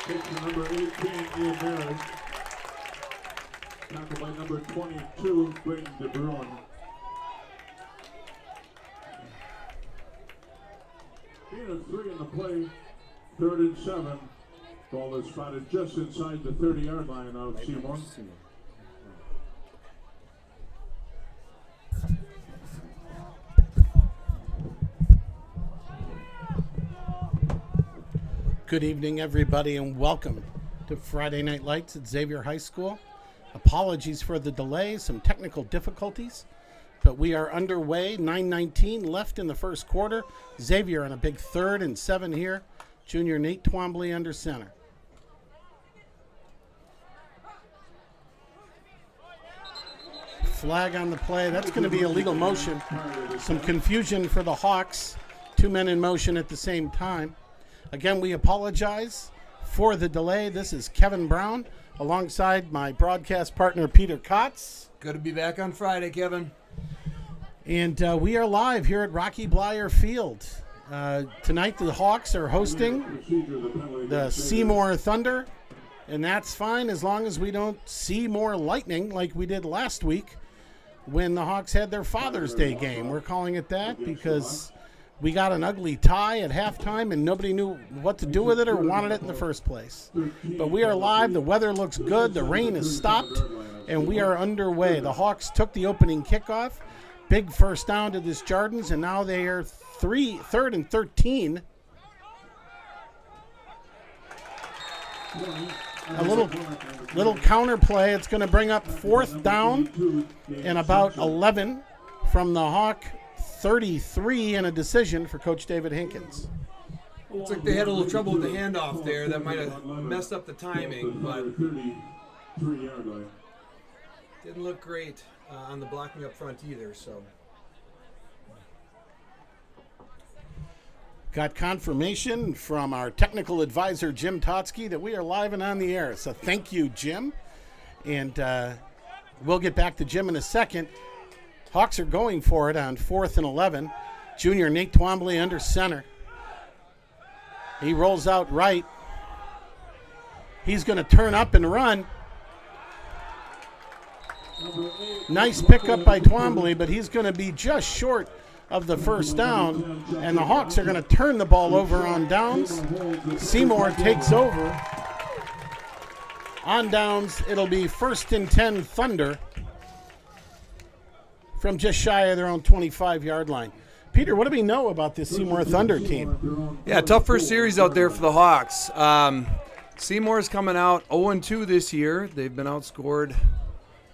Taking number 18, Ian Merritt. Tackled by number 22, Brayden DeBruin. Being a 3 in the play, 3rd and 7. Ball is spotted just inside the 30-yard line of Seymour. Good evening, everybody, and welcome to Friday Night Lights at Xavier High School. Apologies for the delay, some technical difficulties, but we are underway. 9:19 left in the first quarter. Xavier on a big 3rd and 7 here. Junior Nate Twombly under center. Flag on the play. That's going to be illegal motion. Some confusion for the Hawks. 2 men in motion at the same time. Again, we apologize for the delay. This is Kevin Brown alongside my broadcast partner, Peter Kotz. Good to be back on Friday, Kevin. And we are live here at Rocky Bleier Field. Tonight, the Hawks are hosting the Seymour Thunder, and that's fine as long as we don't see more lightning like we did last week when the Hawks had their Father's Day game. We're calling it that because we got an ugly tie at halftime, and nobody knew what to do with it or wanted it in the first place. But we are live. The weather looks good. The rain has stopped, and we are underway. The Hawks took the opening kickoff. Big first down to this Jardins, and now they are 3rd and 13. A little counter play. It's going to bring up 4th down and about 11 from the Hawk 33 and a decision for Coach David Hinkins. Looks like they had a little trouble with the handoff there. That might have messed up the timing, but didn't look great on the blocking up front either. So, got confirmation from our technical advisor, Jim Totsky, that we are live and on the air. So thank you, Jim. And we'll get back to Jim in a second. Hawks are going for it on 4th and 11. Junior Nate Twombly under center. He rolls out right. He's going to turn up and run. Nice pickup by Twombly, but he's going to be just short of the first down, and the Hawks are going to turn the ball over on downs. Seymour takes over. On downs, it'll be 1st and 10 Thunder from just shy of their own 25-yard line. Peter, what do we know about this Seymour Thunder team? Yeah, tough first series out there for the Hawks. Seymour's coming out 0-2 this year. They've been outscored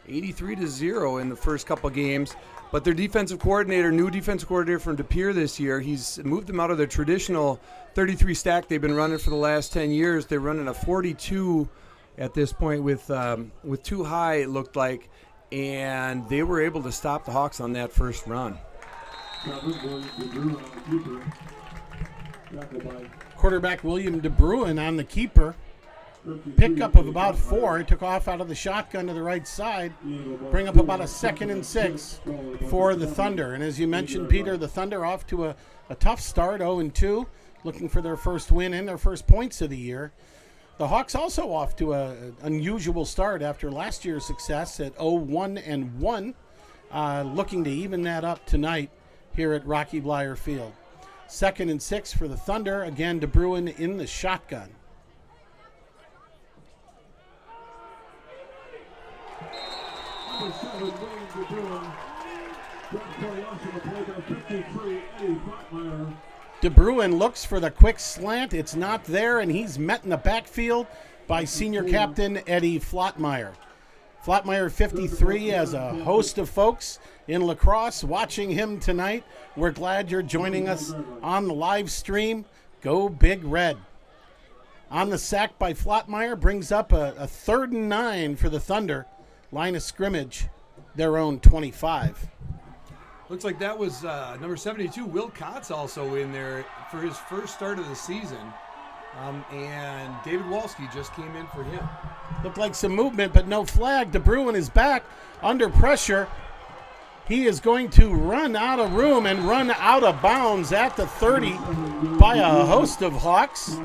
83-0 in the first couple games. But their new defensive coordinator from De Pere this year, he's moved them out of their traditional 33 stack they've been running for the last 10 years. They're running a 42 at this point with too high, it looked like. And they were able to stop the Hawks on that first run. Quarterback William DeBruin on the keeper. Pickup of about 4. He took off out of the shotgun to the right side. Bring up about a 2nd and 6 for the Thunder. And as you mentioned, Peter, the Thunder off to a tough start, 0-2, looking for their first win and their first points of the year. The Hawks also off to an unusual start after last year's success at 0-1-1, looking to even that up tonight here at Rocky Bleier Field. 2nd and 6 for the Thunder. Again, DeBruin in the shotgun. DeBruin looks for the quick slant. It's not there, and he's met in the backfield by senior captain Eddie Flottmeyer. Flottmeyer 53 has a host of folks in lacrosse watching him tonight. We're glad you're joining us on the live stream. Go Big Red. On the sack by Flottmeyer brings up a 3rd and 9 for the Thunder. Line of scrimmage, their own 25. Looks like that was number 72, Will Kotz, also in there for his first start of the season. And David Walski just came in for him. Looked like some movement, but no flag. DeBruin is back under pressure. He is going to run out of room and run out of bounds at the 30 by a host of Hawks.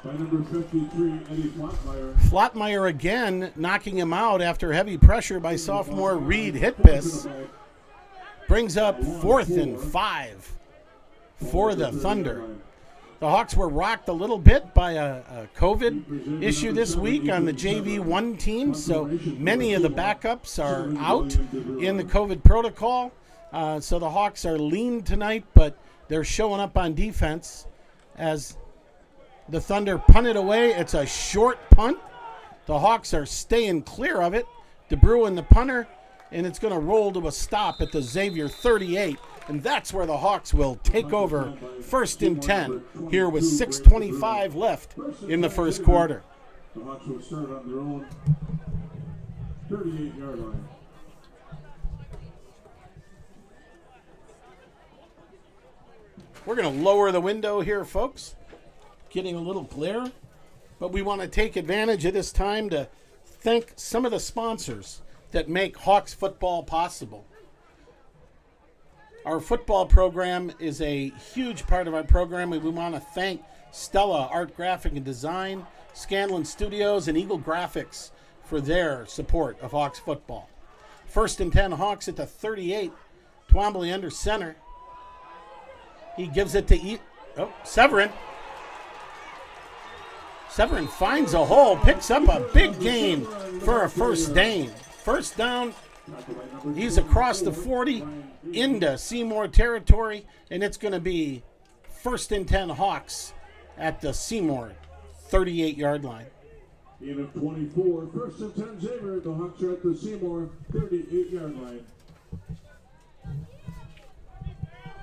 by number 53, Eddie Flottmeyer. Flottmeyer again knocking him out after heavy pressure by sophomore Reed Hitbis. Brings up 4th and 5 for the Thunder. The Hawks were rocked a little bit by a COVID issue this week on the JV1 team, so many of the backups are out in the COVID protocol. So the Hawks are lean tonight, but they're showing up on defense as the Thunder punt it away. It's a short punt. The Hawks are staying clear of it. DeBruin, the punter, and it's going to roll to a stop at the Xavier 38. And that's where the Hawks will take over 1st and 10 here with 6:25 left in the first quarter. The Hawks will start on their own 38-yard line. We're going to lower the window here, folks. Getting a little glare. But we want to take advantage of this time to thank some of the sponsors that make Hawks football possible. Our football program is a huge part of our program, and we want to thank Stella Art Graphic and Design, Scanlon Studios, and Eagle Graphics for their support of Hawks football. 1st and 10, Hawks at the 38. Twombly under center. He gives it to Severin. Severin finds a hole, picks up a big gain for a first down. First down. He's across the 40 into Seymour territory, and it's going to be 1st and 10 Hawks at the Seymour 38-yard line. In of 24, 1st and 10 Xavier. The Hawks are at the Seymour 38-yard line.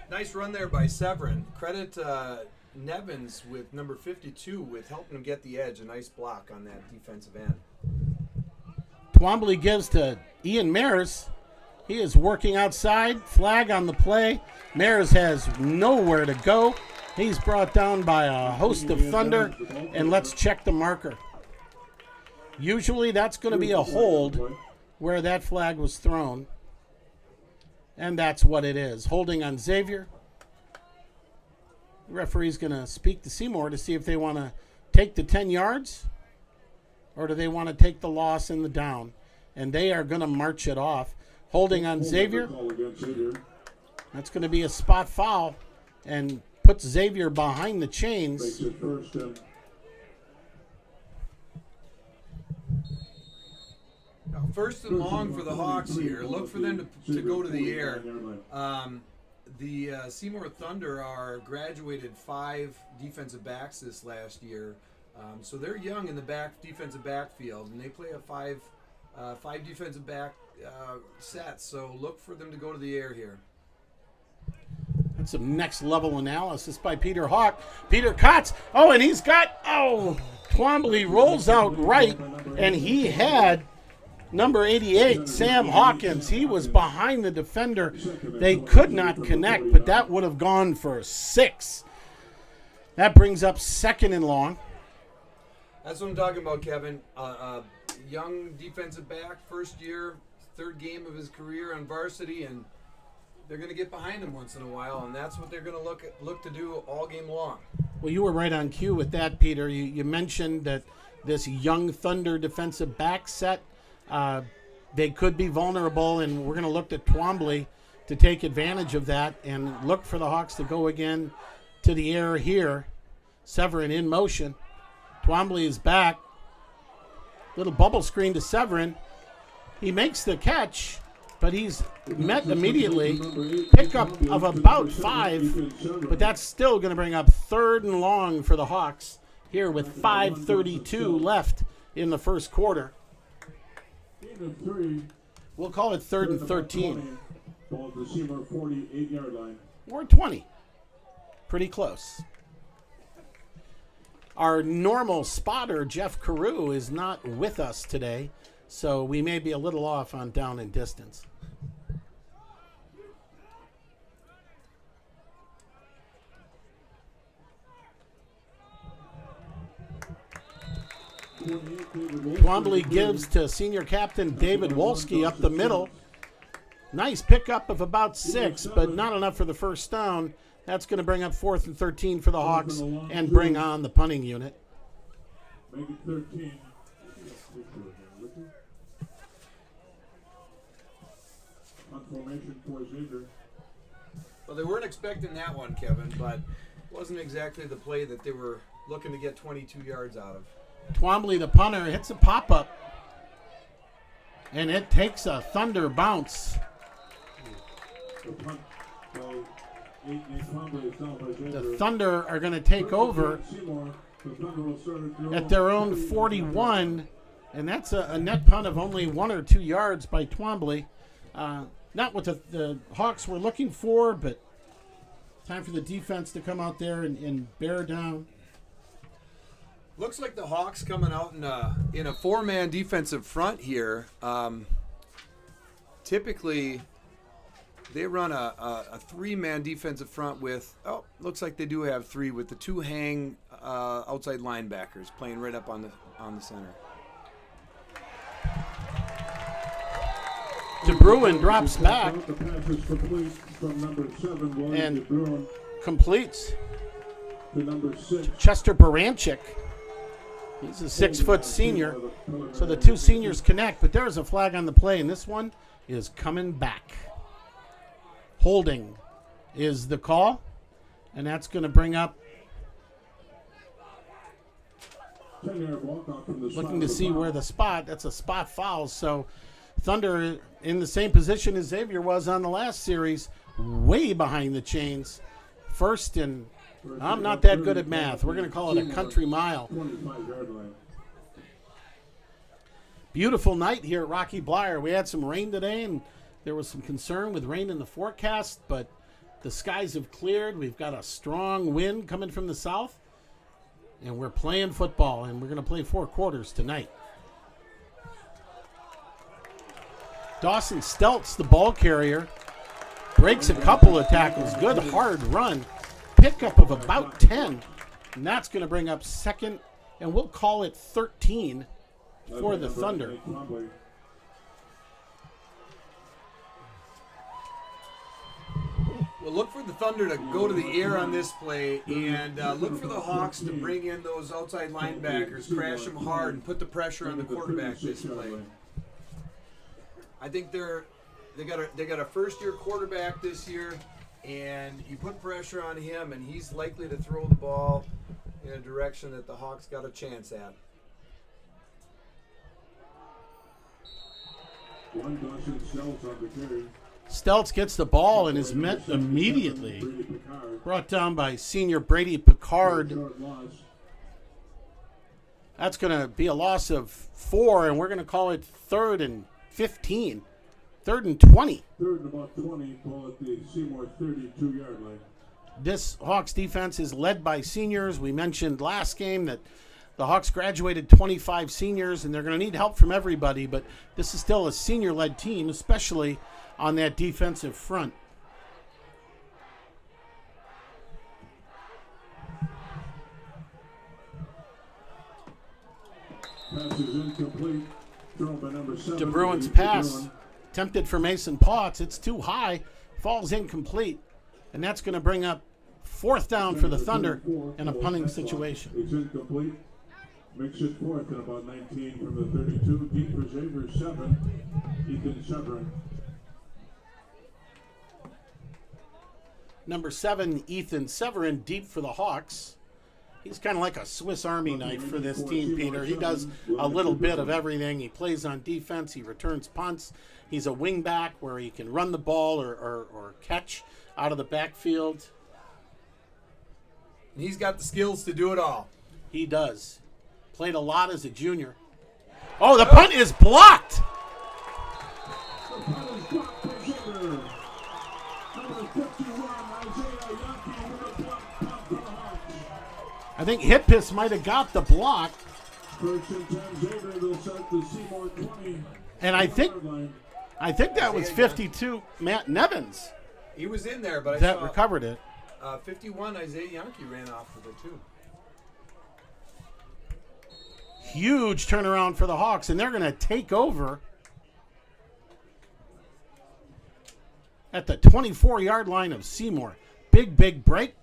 Nice run there by Severin. Credit Nevins with number 52 with helping him get the edge. A nice block on that defensive end. Twombly gives to Ian Maris. He is working outside. Flag on the play. Maris has nowhere to go. He's brought down by a host of Thunder. And let's check the marker. Usually that's going to be a hold where that flag was thrown. And that's what it is. Holding on Xavier. The referee's going to speak to Seymour to see if they want to take the 10 yards or do they want to take the loss in the down. And they are going to march it off. Holding on Xavier. That's going to be a spot foul and puts Xavier behind the chains. Now, 1st and long for the Hawks here. Look for them to go to the air. The Seymour Thunder are graduated 5 defensive backs this last year. So they're young in the defensive backfield, and they play a 5 defensive back set. So look for them to go to the air here. That's some next level analysis by Peter Hawk. Peter Kotz. Oh, and he's got, Twombly rolls out right, and he had number 88, Sam Hawkins. He was behind the defender. They could not connect, but that would have gone for 6. That brings up 2nd and long. That's what I'm talking about, Kevin. Young defensive back, first year, 3rd game of his career on varsity, and they're going to get behind him once in a while, and that's what they're going to look to do all game long. Well, you were right on cue with that, Peter. You mentioned that this young Thunder defensive back set, they could be vulnerable, and we're going to look at Twombly to take advantage of that and look for the Hawks to go again to the air here. Severin in motion. Twombly is back. Little bubble screen to Severin. He makes the catch, but he's met immediately. Pickup of about 5, but that's still going to bring up 3rd and long for the Hawks here with 5:32 left in the first quarter. We'll call it 3rd and 13. Ball at the Seymour 48-yard line. Or 20. Pretty close. Our normal spotter, Jeff Carew, is not with us today, so we may be a little off on down and distance. Twombly gives to senior captain David Wolski up the middle. Nice pickup of about 6, but not enough for the first down. That's going to bring up 4th and 13 for the Hawks and bring on the punting unit. Make it 13. On formation for Xavier. Well, they weren't expecting that one, Kevin, but it wasn't exactly the play that they were looking to get 22 yards out of. Twombly, the punter, hits a pop-up. And it takes a Thunder bounce. The Thunder are going to take over at their own 41. And that's a net punt of only 1 or 2 yards by Twombly. Not what the Hawks were looking for, but time for the defense to come out there and bear down. Looks like the Hawks coming out in a four-man defensive front here. Typically, they run a three-man defensive front with, looks like they do have three with the two hang outside linebackers playing right up on the center. DeBruin drops back and completes to Chester Baranchik. He's a 6-foot senior, so the two seniors connect, but there's a flag on the play, and this one is coming back. Holding is the call, and that's going to bring up, looking to see where the spot, that's a spot foul, so Thunder in the same position as Xavier was on the last series, way behind the chains. First and I'm not that good at math. We're going to call it a country mile. Beautiful night here at Rocky Blyer. We had some rain today, and there was some concern with rain in the forecast, but the skies have cleared. We've got a strong wind coming from the south, and we're playing football, and we're going to play 4 quarters tonight. Dawson Steltz, the ball carrier, breaks a couple of tackles. Good hard run. Pickup of about 10. And that's going to bring up second, and we'll call it 13 for the Thunder. Well, look for the Thunder to go to the air on this play, and look for the Hawks to bring in those outside linebackers, crash them hard, and put the pressure on the quarterback this play. I think they got a first-year quarterback this year, and you put pressure on him, and he's likely to throw the ball in a direction that the Hawks got a chance at. Steltz gets the ball and is met immediately. Brought down by senior Brady Picard. That's going to be a loss of 4, and we're going to call it 3rd and 15. 3rd and 20. 3rd and about 20, ball at the Seymour 32-yard line. This Hawks defense is led by seniors. We mentioned last game that the Hawks graduated 25 seniors, and they're going to need help from everybody, but this is still a senior-led team, especially on that defensive front. Pass is incomplete. Thrown by number 7. DeBruin's pass, attempted for Mason Potts. It's too high, falls incomplete, and that's going to bring up 4th down for the Thunder in a punting situation. It's incomplete. Makes it 4th and about 19 from the 32. Deep for Xavier, 7. Ethan Severin. Number 7, Ethan Severin, deep for the Hawks. He's kind of like a Swiss Army knife for this team, Peter. He does a little bit of everything. He plays on defense. He returns punts. He's a wing back where he can run the ball or catch out of the backfield. He's got the skills to do it all. He does. Played a lot as a junior. Oh, the punt is blocked. I think Hitpiss might have got the block. And I think that was 52, Matt Nevins. He was in there, but that recovered it. 51, Isaiah Yankee ran off with it too. Huge turnaround for the Hawks, and they're going to take over at the 24-yard line of Seymour. Big break.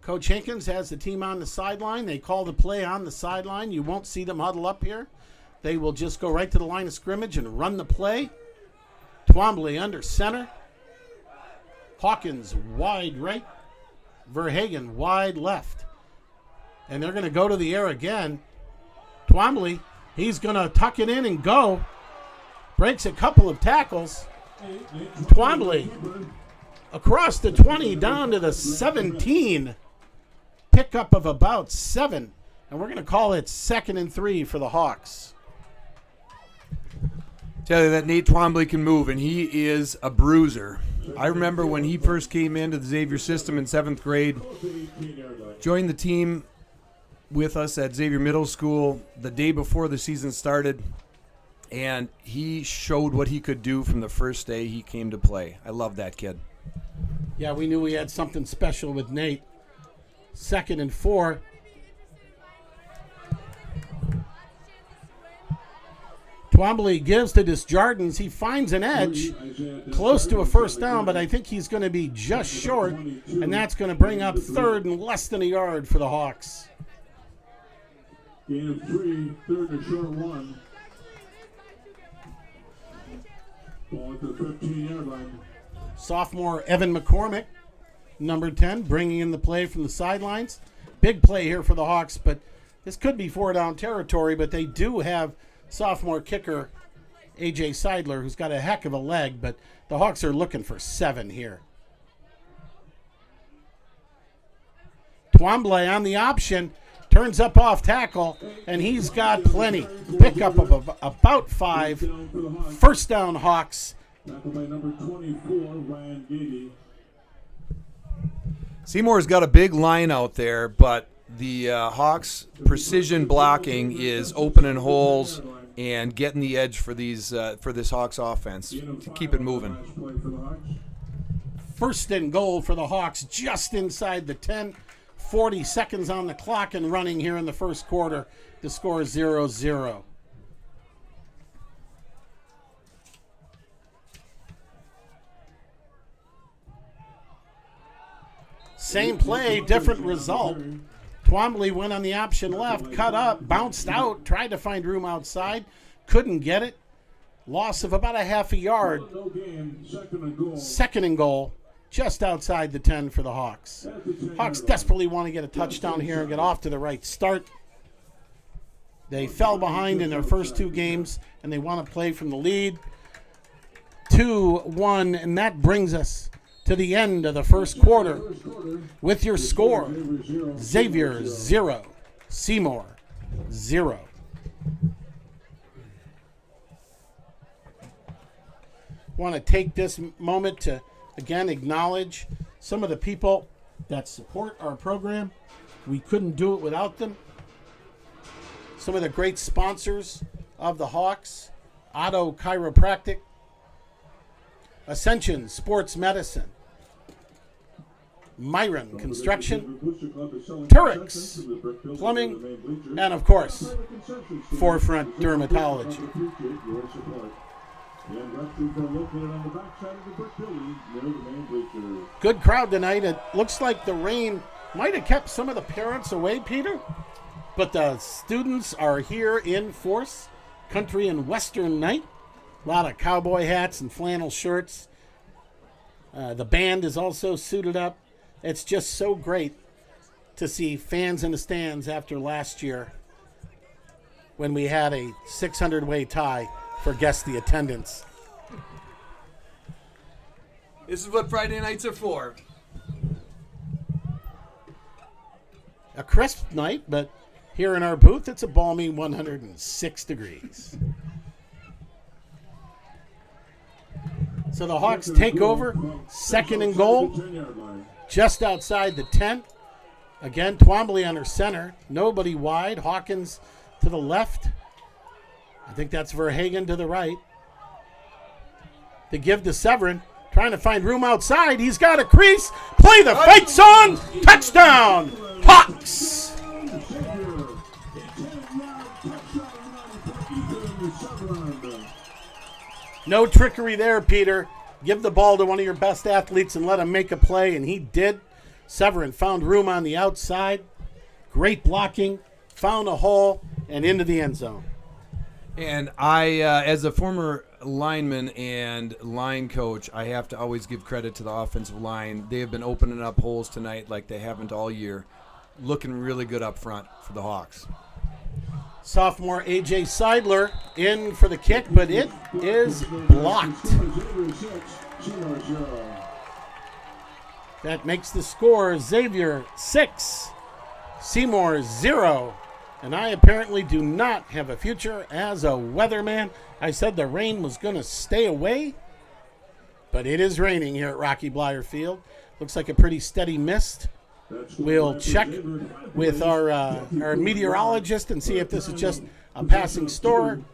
Coach Hinkins has the team on the sideline. They call the play on the sideline. You won't see them huddle up here. They will just go right to the line of scrimmage and run the play. Twombly under center. Hawkins wide right. Verhagen wide left. And they're going to go to the air again. Twombly, he's going to tuck it in and go. Breaks a couple of tackles. Twombly across the 20 down to the 17. Pickup of about 7. And we're going to call it 2nd and 3 for the Hawks. Tell you that Nate Twombly can move, and he is a bruiser. I remember when he first came into the Xavier system in 7th grade, joined the team with us at Xavier Middle School the day before the season started, and he showed what he could do from the first day he came to play. I love that kid. Yeah, we knew we had something special with Nate. 2nd and 4. Twombly gives to Desjardins. He finds an edge close to a first down, but I think he's going to be just short, and that's going to bring up 3rd and less than a yard for the Hawks. Gain of 3, 3rd and short 1. Ball at the 15-yard line. Sophomore Evan McCormick, number 10, bringing in the play from the sidelines. Big play here for the Hawks, but this could be 4-down territory, but they do have sophomore kicker A.J. Seidler, who's got a heck of a leg, but the Hawks are looking for 7 here. Twombly on the option, turns up off tackle, and he's got plenty. Pickup of about 5. 1st down, Hawks. Tackled by number 24, Ryan Gady. Seymour's got a big line out there, but the Hawks' precision blocking is opening holes and getting the edge for these for this Hawks offense to keep it moving. 1st and goal for the Hawks, just inside the 10. 40 seconds on the clock and running here in the first quarter. The score is 0-0. Same play, different result. Twombly went on the option left, cut up, bounced out, tried to find room outside, couldn't get it. Loss of about a half a yard. 2nd and goal, just outside the 10 for the Hawks. Hawks desperately want to get a touchdown here and get off to the right start. They fell behind in their first 2 games, and they want to play from the lead. 2-1, and that brings us to the end of the first quarter with your score: Xavier 0, Seymour 0. Want to take this moment to again acknowledge some of the people that support our program. We couldn't do it without them. Some of the great sponsors of the Hawks: Otto Chiropractic, Ascension Sports Medicine, Myron Construction, Turix Plumbing, and of course, Forefront Dermatology. Good crowd tonight. It looks like the rain might have kept some of the parents away, Peter, but the students are here in force. Country and Western night. A lot of cowboy hats and flannel shirts. The band is also suited up. It's just so great to see fans in the stands after last year when we had a 600-way tie for guess the attendance. This is what Friday nights are for. A crisp night, but here in our booth, it's a balmy 106 degrees. So the Hawks take over, 2nd and goal, just outside the 10. Again, Twombly under center, nobody wide. Hawkins to the left. I think that's Verhagen to the right. To give to Severin, trying to find room outside. He's got a crease. Play the fight song. Touchdown, Hawks. No trickery there, Peter. Give the ball to one of your best athletes and let him make a play, and he did. Severin found room on the outside. Great blocking. Found a hole and into the end zone. And I, as a former lineman and line coach, I have to always give credit to the offensive line. They have been opening up holes tonight like they haven't all year. Looking really good up front for the Hawks. Sophomore A.J. Seidler in for the kick, but it is blocked. That makes the score Xavier 6, Seymour 0. And I apparently do not have a future as a weatherman. I said the rain was going to stay away, but it is raining here at Rocky Blyer Field. Looks like a pretty steady mist. We'll check with our meteorologist and see if this is just a passing storm.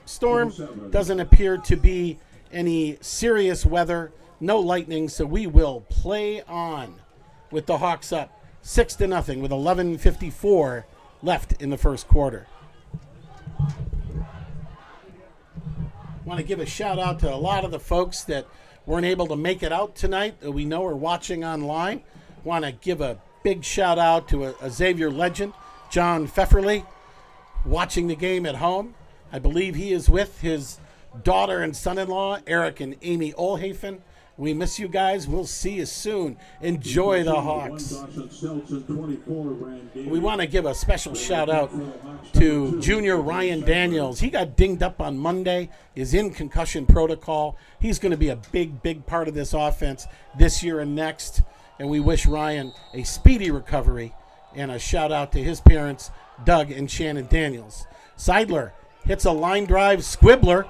Doesn't appear to be any serious weather, no lightning, so we will play on with the Hawks up 6-0 with 11:54 left in the first quarter. Want to give a shout out to a lot of the folks that weren't able to make it out tonight that we know are watching online. Want to give a big shout out to a Xavier legend, John Pfefferly, watching the game at home. I believe he is with his daughter and son-in-law, Eric and Amy Olhafen. We miss you guys. We'll see you soon. Enjoy the Hawks. We want to give a special shout out to junior Ryan Daniels. He got dinged up on Monday, is in concussion protocol. He's going to be a big, big part of this offense this year and next. And we wish Ryan a speedy recovery, and a shout out to his parents, Doug and Shannon Daniels. Seidler hits a line drive squibbler.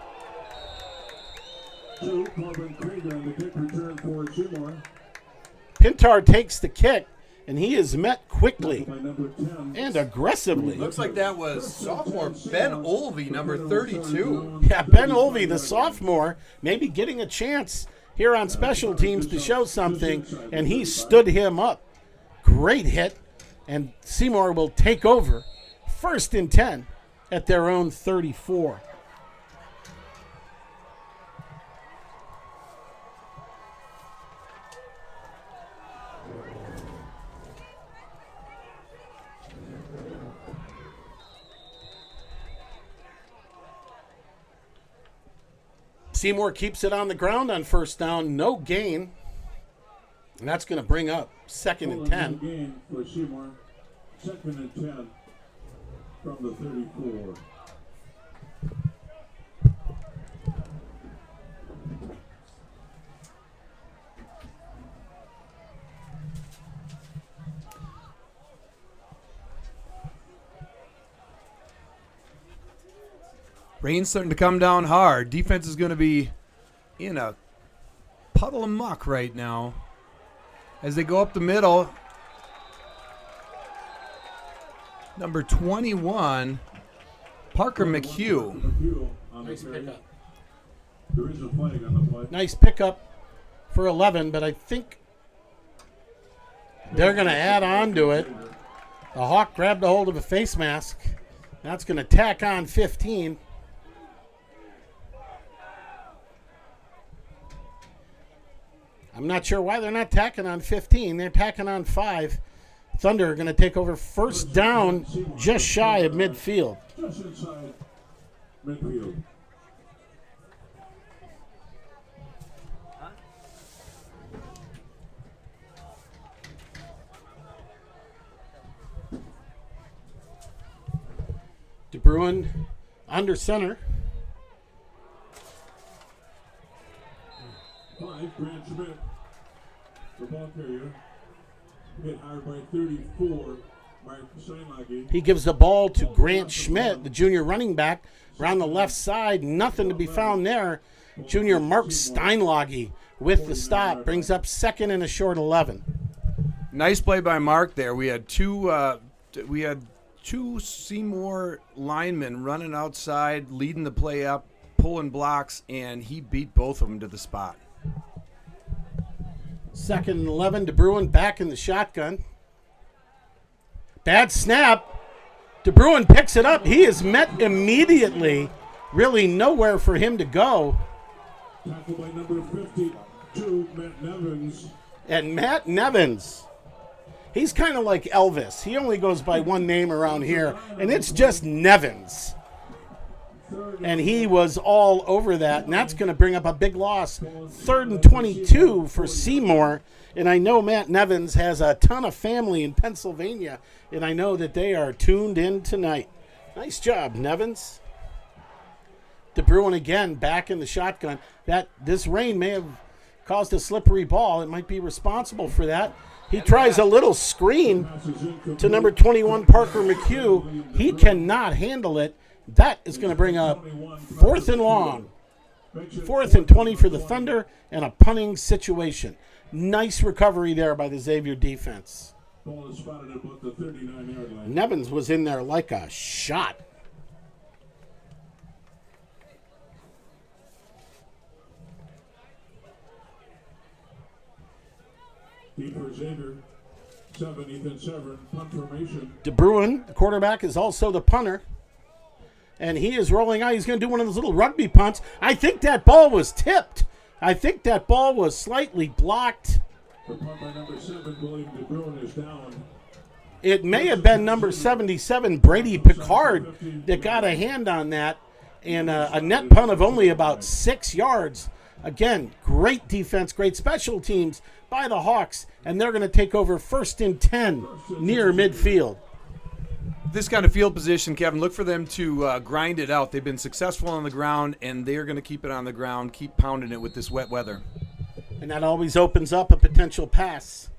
Pintar takes the kick, and he is met quickly and aggressively. Looks like that was sophomore Ben Olvey, number 32. Yeah, Ben Olvey, the sophomore, maybe getting a chance here on special teams to show something, and he stood him up. Great hit, and Seymour will take over 1st and 10 at their own 34. Seymour keeps it on the ground on 1st down, no gain. And that's going to bring up 2nd and 10. Gain for Seymour, 2nd and 10 from the 34. Rain's starting to come down hard. Defense is going to be in a puddle of muck right now as they go up the middle. Number 21, Parker McHugh. Nice pickup. There is a flag on the play. Nice pickup for 11, but I think they're going to add on to it. The Hawk grabbed a hold of a face mask. That's going to tack on 15. I'm not sure why they're not tacking on 15. They're tacking on 5. Thunder are going to take over 1st down just shy of midfield. Just inside midfield. DeBruin under center. 5, Grant Schmidt, the ball carrier, hit hard by 34, Mark Steinlage. He gives the ball to Grant Schmidt, the junior running back, around the left side. Nothing to be found there. Junior Mark Steinlage with the stop brings up 2nd and a short 11. Nice play by Mark there. We had two Seymour linemen running outside, leading the play up, pulling blocks, and he beat both of them to the spot. 2nd and 11, DeBruin back in the shotgun. Bad snap. DeBruin picks it up. He is met immediately. Really nowhere for him to go. Tackled by number 52, Matt Nevins. And Matt Nevins. He's kind of like Elvis. He only goes by one name around here, and it's just Nevins. And he was all over that, and that's going to bring up a big loss. 3rd and 22 for Seymour. And I know Matt Nevins has a ton of family in Pennsylvania, and I know that they are tuned in tonight. Nice job, Nevins. DeBruin again back in the shotgun. This rain may have caused a slippery ball. It might be responsible for that. He tries a little screen to number 21, Parker McHugh. He cannot handle it. That is going to bring up 4th and long. 4th and 20 for the Thunder and a punting situation. Nice recovery there by the Xavier defense. Nevins was in there like a shot. DeBruin, the quarterback, is also the punter. And he is rolling out. He's going to do one of those little rugby punts. I think that ball was tipped. I think that ball was slightly blocked. The punt by number 7, William DeBruin, is down. It may have been number 77, Brady Picard, that got a hand on that. And a net punt of only about 6 yards. Again, great defense, great special teams by the Hawks. And they're going to take over 1st and 10 near midfield. This kind of field position, Kevin, look for them to grind it out. They've been successful on the ground, and they're going to keep it on the ground, keep pounding it with this wet weather. And that always opens up a potential pass.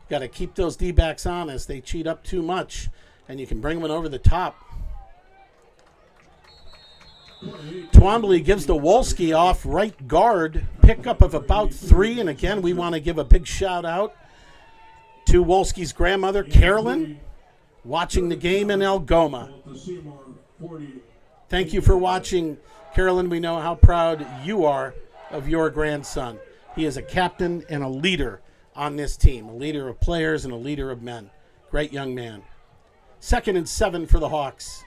Got to keep those D-backs honest. They cheat up too much, and you can bring one over the top. Twombly gives to Wolski off right guard. Pickup of about 3, and again, we want to give a big shout-out to Wolski's grandmother, Carolyn, watching the game in Algoma. Thank you for watching, Carolyn. We know how proud you are of your grandson. He is a captain and a leader on this team, a leader of players and a leader of men. Great young man. 2nd and 7 for the Hawks.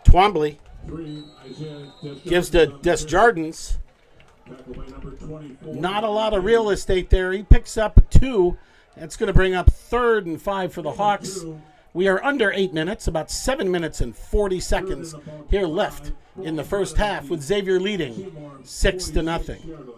Twombly gives to Desjardins. Not a lot of real estate there. He picks up 2. That's going to bring up 3rd and 5 for the Hawks. We are under 8 minutes, about 7 minutes and 40 seconds here left in the first half, with Xavier leading 6-0.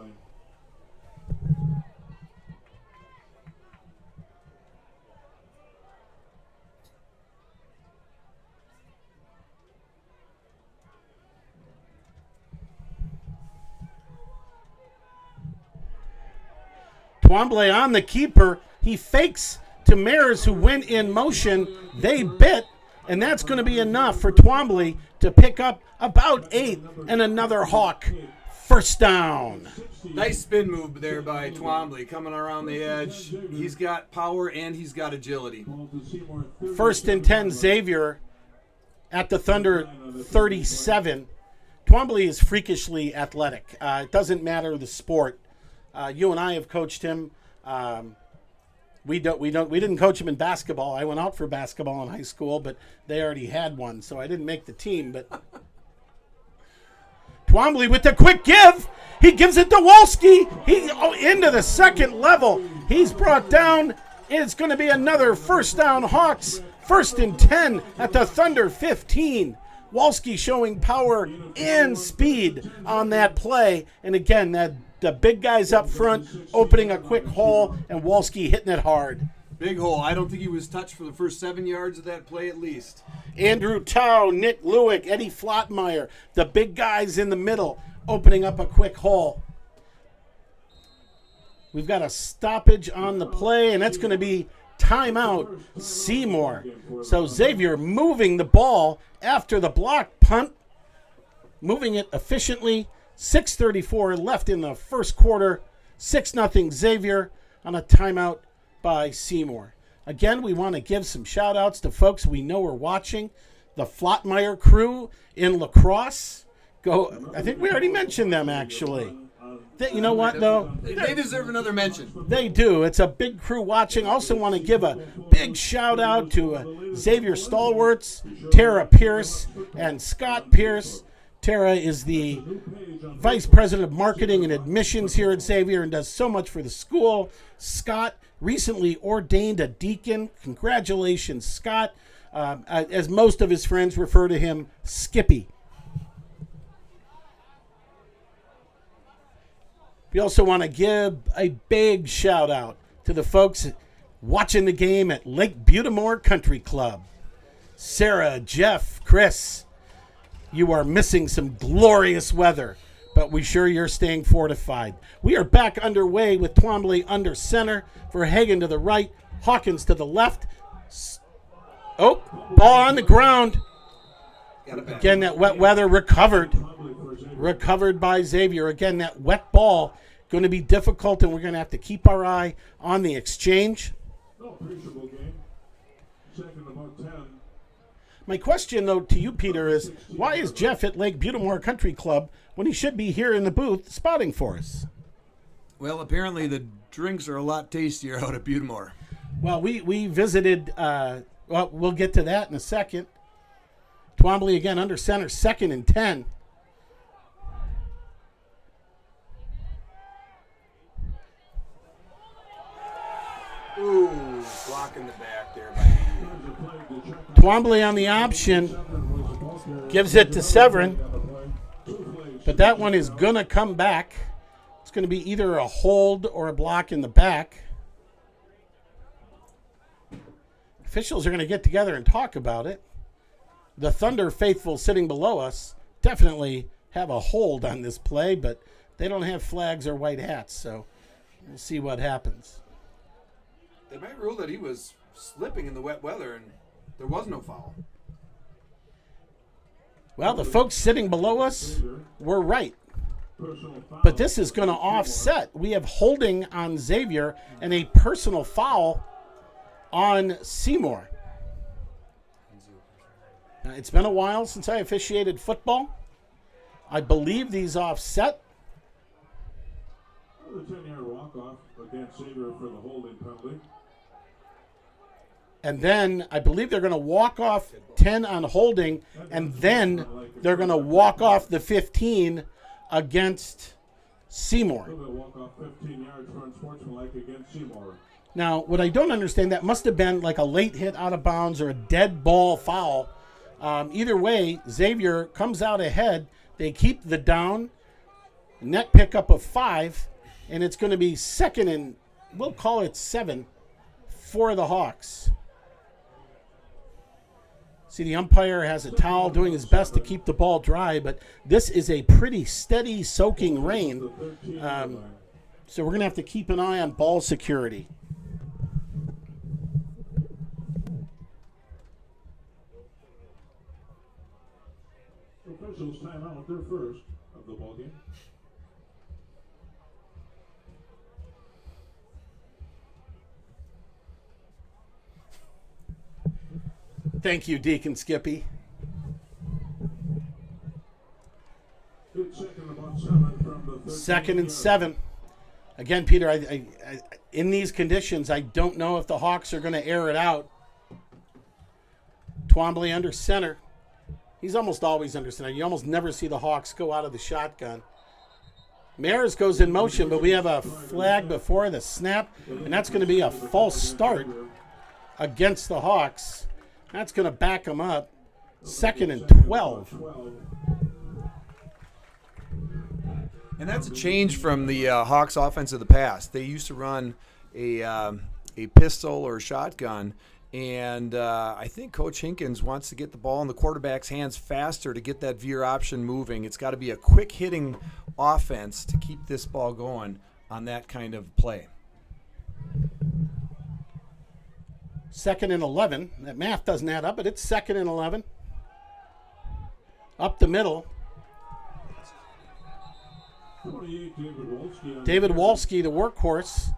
Twombly on the keeper. He fakes to Mares, who went in motion. They bit, and that's going to be enough for Twombly to pick up about 8 and another Hawk first down. Nice spin move there by Twombly, coming around the edge. He's got power and he's got agility. 1st and 10, Xavier at the Thunder 37. Twombly is freakishly athletic. It doesn't matter the sport. You and I have coached him. We didn't coach him in basketball. I went out for basketball in high school, but they already had one, so I didn't make the team. But Twombly with the quick give. He gives it to Wolski. Into the second level. He's brought down. It's going to be another first down Hawks. 1st and 10 at the Thunder 15. Wolski showing power and speed on that play. And again, the big guys up front opening a quick hole, and Wolski hitting it hard. Big hole. I don't think he was touched for the first 7 yards of that play at least. Andrew Tao, Nick Lewick, Eddie Flottmeyer, the big guys in the middle opening up a quick hole. We've got a stoppage on the play, and that's going to be timeout Seymour. So Xavier moving the ball after the block punt, moving it efficiently. 6:34 left in the first quarter. 6-0 Xavier on a timeout by Seymour. Again, we want to give some shout-outs to folks we know are watching. The Flottmeyer crew in La Crosse. I think we already mentioned them, actually. You know what, though? They deserve another mention. They do. It's a big crew watching. Also want to give a big shout-out to Xavier Stalwarts, Tara Pierce, and Scott Pierce. Tara is the Vice President of Marketing and Admissions here at Xavier and does so much for the school. Scott, recently ordained a deacon. Congratulations, Scott. As most of his friends refer to him, Skippy. We also want to give a big shout out to the folks watching the game at Lake Butamore Country Club. Sarah, Jeff, Chris, you are missing some glorious weather, but we sure you're staying fortified. We are back underway with Twombly under center, Verhagen to the right, Hawkins to the left. Oh, ball on the ground. Again, that wet weather recovered by Xavier. Again, that wet ball going to be difficult, and we're going to have to keep our eye on the exchange. No appreciable game. Second about 10. My question, though, to you, Peter, is why is Jeff at Lake Butamore Country Club when he should be here in the booth spotting for us? Well, apparently the drinks are a lot tastier out at Butamore. Well, we visited, well, we'll get to that in a second. Twombly again under center, 2nd and 10. Ooh, blocking the back there by Twombly on the option, gives it to Severin, but that one is going to come back. It's going to be either a hold or a block in the back. Officials are going to get together and talk about it. The Thunder faithful sitting below us definitely have a hold on this play, but they don't have flags or white hats, so we'll see what happens. They might rule that he was slipping in the wet weather and there was no foul. Well, the folks sitting below us were right. But this is going to offset. We have holding on Xavier and a personal foul on Seymour. Now, it's been a while since I officiated football. I believe these offset. The 10-yard walk-off against Xavier for the holding penalty. And then I believe they're going to walk off 10 on holding, and then they're going to walk off the 15 against Seymour. Walk off 15 yards for unsportsmanlike against Seymour. Now, what I don't understand, that must have been like a late hit out of bounds or a dead ball foul. Either way, Xavier comes out ahead. They keep the down, net pickup of 5, and it's going to be 2nd and, we'll call it 7 for the Hawks. See, the umpire has a towel doing his best to keep the ball dry, but this is a pretty steady soaking rain. So we're going to have to keep an eye on ball security. Officials time out their first of the ball game. Thank you, Deacon Skippy. Second and 7. Again, Peter, I in these conditions, I don't know if the Hawks are going to air it out. Twombly under center. He's almost always under center. You almost never see the Hawks go out of the shotgun. Mares goes in motion, but we have a flag before the snap, and that's going to be a false start against the Hawks. That's going to back them up. 2nd and 12. And that's a change from the Hawks offense of the past. They used to run a pistol or shotgun, and I think Coach Hinkins wants to get the ball in the quarterback's hands faster to get that veer option moving. It's got to be a quick-hitting offense to keep this ball going on that kind of play. 2nd and 11. That math doesn't add up, but it's 2nd and 11. Up the middle. David Wolski, the workhorse,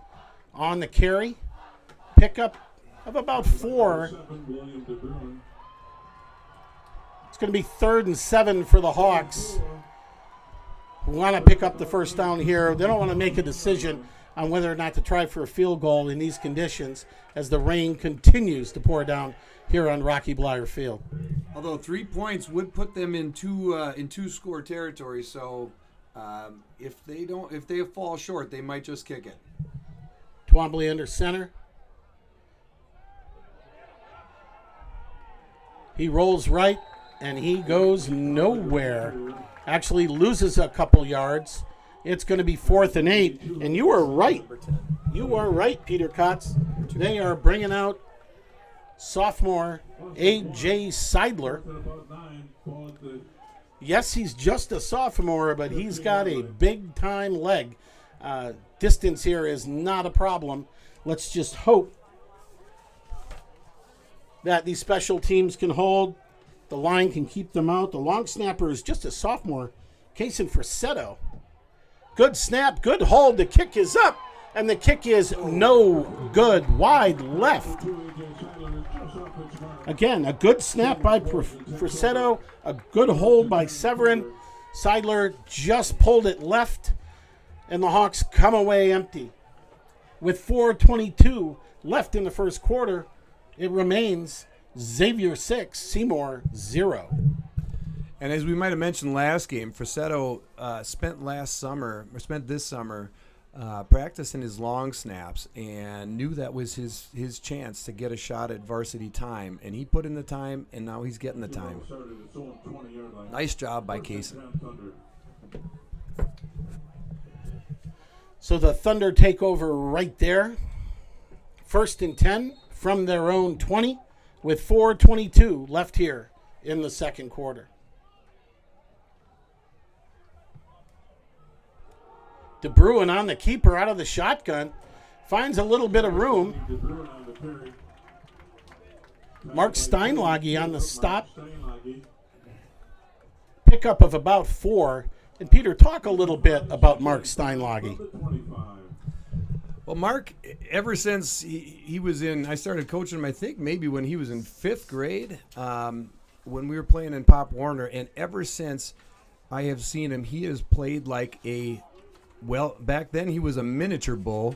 on the carry. Pickup of about 4. It's going to be 3rd and 7 for the Hawks. We want to pick up the first down here. They don't want to make a decision on whether or not to try for a field goal in these conditions as the rain continues to pour down here on Rocky Blyer Field. Although 3 points would put them in two-score territory, so if they fall short, they might just kick it. Twombly under center. He rolls right, and he goes nowhere. Actually loses a couple yards. It's going to be 4th and 8, and you are right. You are right, Peter Kotz. They are bringing out sophomore A.J. Seidler. Yes, he's just a sophomore, but he's got a big-time leg. Distance here is not a problem. Let's just hope that these special teams can hold. The line can keep them out. The long snapper is just a sophomore, Kason Frisetto. Good snap, good hold. The kick is up, and the kick is no good. Wide left. Again, a good snap by Frisetto, a good hold by Severin. Seidler just pulled it left, and the Hawks come away empty. With 4:22 left in the first quarter, it remains Xavier 6, Seymour 0. And as we might have mentioned last game, Frisetto spent this summer practicing his long snaps and knew that was his chance to get a shot at varsity time. And he put in the time, and now he's getting the time. Nice job by Kason. So the Thunder take over right there. 1st and 10 from their own 20 with 4:22 left here in the second quarter. DeBruin on the keeper out of the shotgun. Finds a little bit of room. Mark Steinlage on the stop. Pickup of about 4. And Peter, talk a little bit about Mark Steinlage. Well, Mark, ever since he was I started coaching him, I think maybe when he was in 5th grade, when we were playing in Pop Warner. And ever since I have seen him, he has played like back then he was a miniature bull,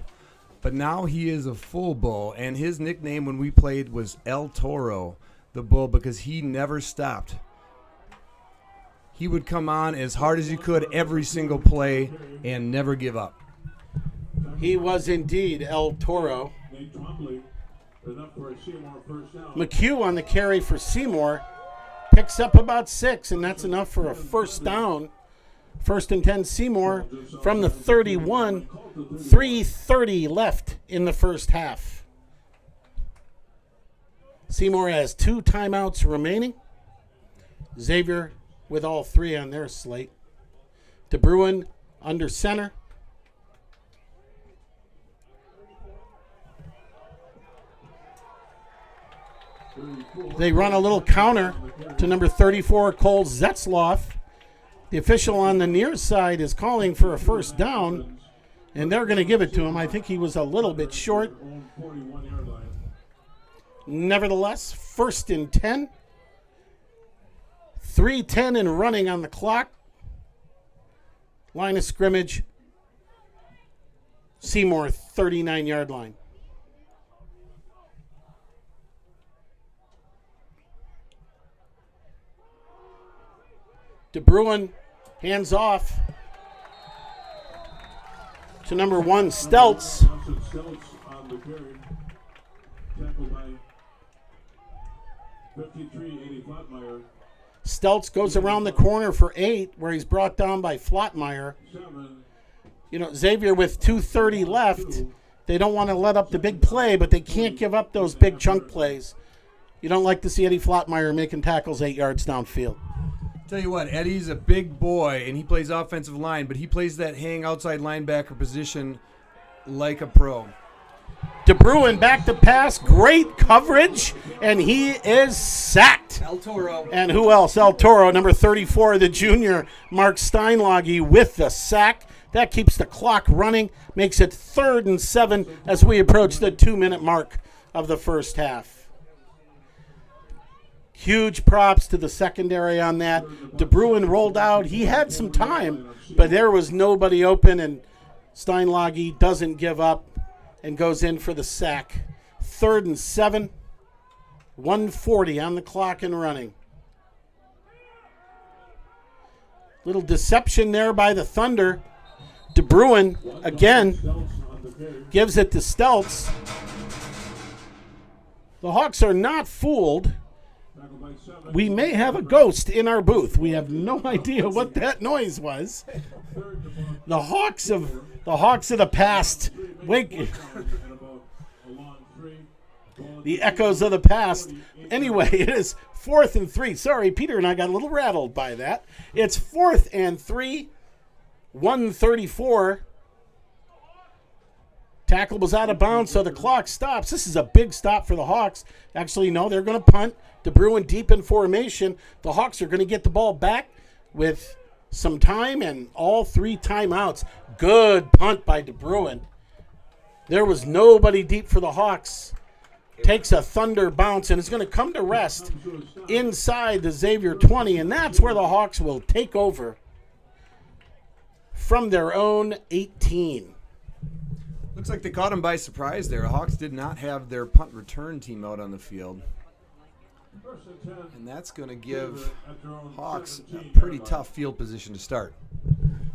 but now he is a full bull. And his nickname when we played was El Toro, the bull, because he never stopped. He would come on as hard as he could every single play and never give up. He was indeed El Toro. McHugh on the carry for Seymour. Picks up about 6, and that's enough for a first down. 1st and 10 Seymour from the 31. 3:30 left in the first half. Seymour has 2 timeouts remaining. Xavier with all 3 on their slate. DeBruin under center. They run a little counter to number 34, Cole Zetzloff. The official on the near side is calling for a first down, and they're going to give it to him. I think he was a little bit short. Nevertheless, 1st and 10. 3:10 and running on the clock. Line of scrimmage. Seymour, 39-yard line. DeBruin hands off to number 1, Stelz. Stelz goes around the corner for 8, where he's brought down by Flottmeyer. You know, Xavier with 2:30 left, they don't want to let up the big play, but they can't give up those big chunk plays. You don't like to see Eddie Flottmeyer making tackles 8 yards downfield. Tell you what, Eddie's a big boy, and he plays offensive line, but he plays that hang outside linebacker position like a pro. DeBruin back to pass, great coverage, and he is sacked. El Toro. And who else? El Toro, number 34, the junior, Mark Steinlage with the sack. That keeps the clock running, makes it 3rd and 7 as we approach the 2-minute mark of the first half. Huge props to the secondary on that. DeBruin rolled out. He had some time, but there was nobody open, and Steinlage doesn't give up and goes in for the sack. 3rd and 7. 1:40 on the clock and running. Little deception there by the Thunder. De Bruin, again, gives it to Stelz. The Hawks are not fooled. We may have a ghost in our booth. We have no idea what that noise was. The Hawks of the past. Wake. The echoes of the past. Anyway, it is 4th and 3. Sorry, Peter and I got a little rattled by that. It's 4th and 3. 1:34. Tackle was out of bounds, so the clock stops. This is a big stop for the Hawks. Actually, no, they're going to punt. De Bruin deep in formation. The Hawks are going to get the ball back with some time and all 3 timeouts. Good punt by De Bruin. There was nobody deep for the Hawks. Takes a Thunder bounce and is going to come to rest inside the Xavier 20, and that's where the Hawks will take over from their own 18. Looks like they caught him by surprise there. Hawks did not have their punt return team out on the field. And that's going to give Hawks a pretty tough field position to start.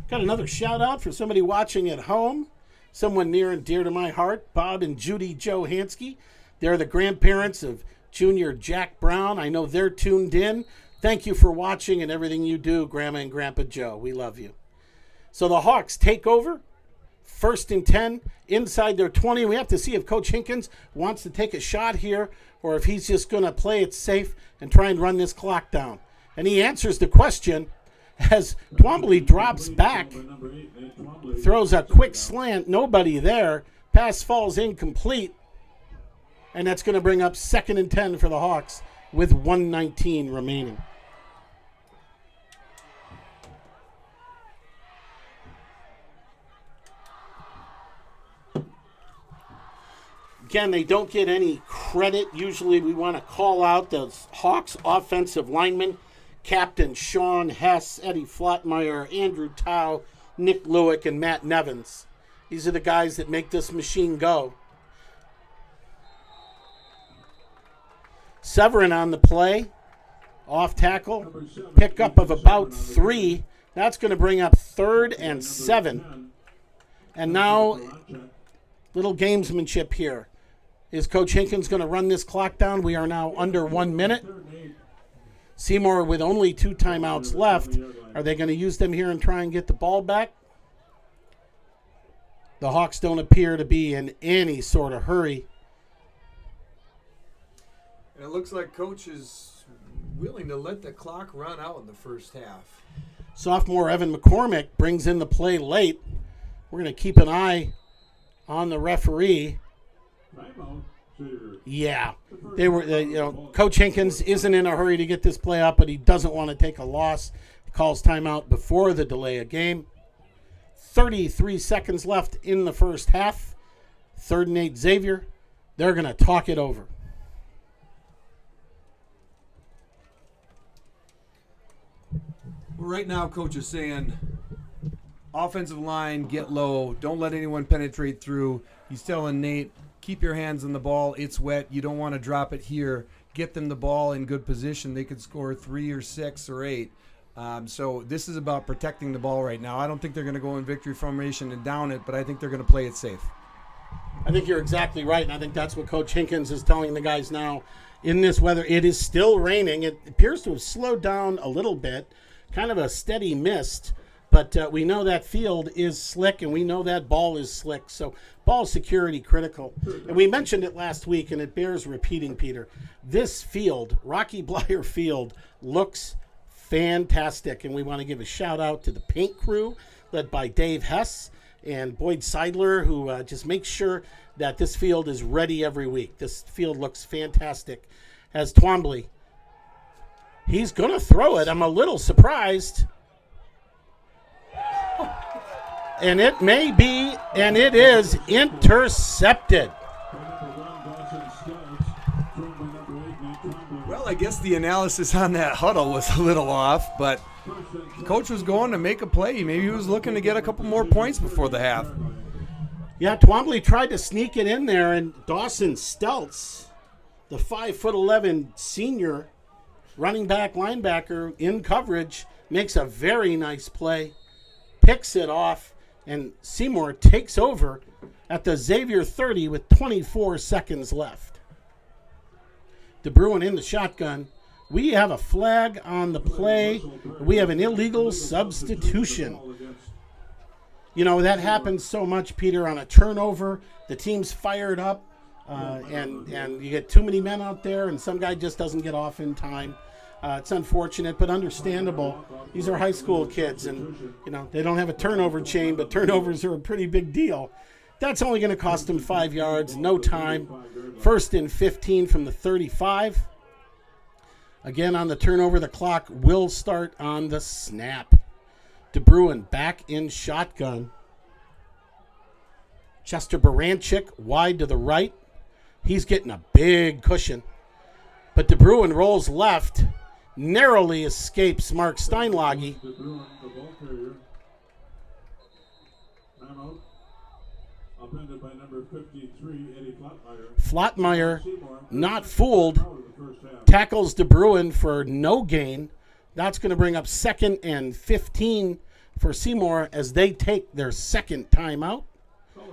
Got another shout out for somebody watching at home. Someone near and dear to my heart, Bob and Judy Johansky. They're the grandparents of Junior Jack Brown. I know they're tuned in. Thank you for watching and everything you do, Grandma and Grandpa Joe. We love you. So the Hawks take over. 1st and 10 inside their 20. We have to see if Coach Hinkins wants to take a shot here or if he's just going to play it safe and try and run this clock down. And he answers the question as Twombly drops back, throws a quick slant, nobody there. Pass falls incomplete. And that's going to bring up 2nd and 10 for the Hawks with 1:19 remaining. Again, they don't get any credit. Usually we want to call out the Hawks offensive linemen, Captain Sean Hess, Eddie Flottmeyer, Andrew Tao, Nick Lewick, and Matt Nevins. These are the guys that make this machine go. Severin on the play. Off tackle. Pickup of about 3. That's going to bring up 3rd and 7. And now, little gamesmanship here. Is Coach Hinkins going to run this clock down? We are now under 1 minute. Seymour with only 2 timeouts left. Are they going to use them here and try and get the ball back? The Hawks don't appear to be in any sort of hurry. And it looks like Coach is willing to let the clock run out in the first half. Sophomore Evan McCormick brings in the play late. We're going to keep an eye on the referee. Yeah, they were. Coach Hinkins isn't in a hurry to get this play up, but he doesn't want to take a loss. He calls timeout before the delay of game. 33 seconds left in the first half. 3rd and 8 Xavier. They're going to talk it over. Right now, Coach is saying, offensive line, get low. Don't let anyone penetrate through. He's telling Nate, keep your hands on the ball. It's wet. You don't want to drop it here. Get them the ball in good position. They could score 3 or 6 or 8. So this is about protecting the ball right now. I don't think they're going to go in victory formation and down it, but I think they're going to play it safe. I think you're exactly right, and I think that's what Coach Hinkins is telling the guys now. In this weather, it is still raining. It appears to have slowed down a little bit. Kind of a steady mist, but we know that field is slick, and we know that ball is slick. So ball security critical. And we mentioned it last week, and it bears repeating, Peter. This field, Rocky Blyer Field, looks fantastic, and we want to give a shout-out to the paint crew led by Dave Hess and Boyd Seidler, who just makes sure that this field is ready every week. This field looks fantastic. As Twombly, he's going to throw it. I'm a little surprised. And it may be, and it is intercepted. Well, I guess the analysis on that huddle was a little off, but Coach was going to make a play. Maybe he was looking to get a couple more points before the half. Yeah, Twombly tried to sneak it in there, and Dawson Stelz, the 5'11" senior running back linebacker in coverage, makes a very nice play, picks it off, and Seymour takes over at the Xavier 30 with 24 seconds left. DeBruin in the shotgun. We have a flag on the play. We have an illegal substitution. You know, that happens so much, Peter, on a turnover. The team's fired up, and you get too many men out there, and some guy just doesn't get off in time. It's unfortunate, but understandable. These are high school kids, and, you know, they don't have a turnover chain, but turnovers are a pretty big deal. That's only going to cost them 5 yards, no time. 1st and 15 from the 35. Again, on the turnover, the clock will start on the snap. DeBruin back in shotgun. Chester Baranchik wide to the right. He's getting a big cushion. But DeBruin rolls left, narrowly escapes Mark Steinlage. Upended by number 53, Eddie Flatmeyer, not fooled, tackles DeBruin for no gain. That's going to bring up 2nd and 15 for Seymour as they take their second timeout.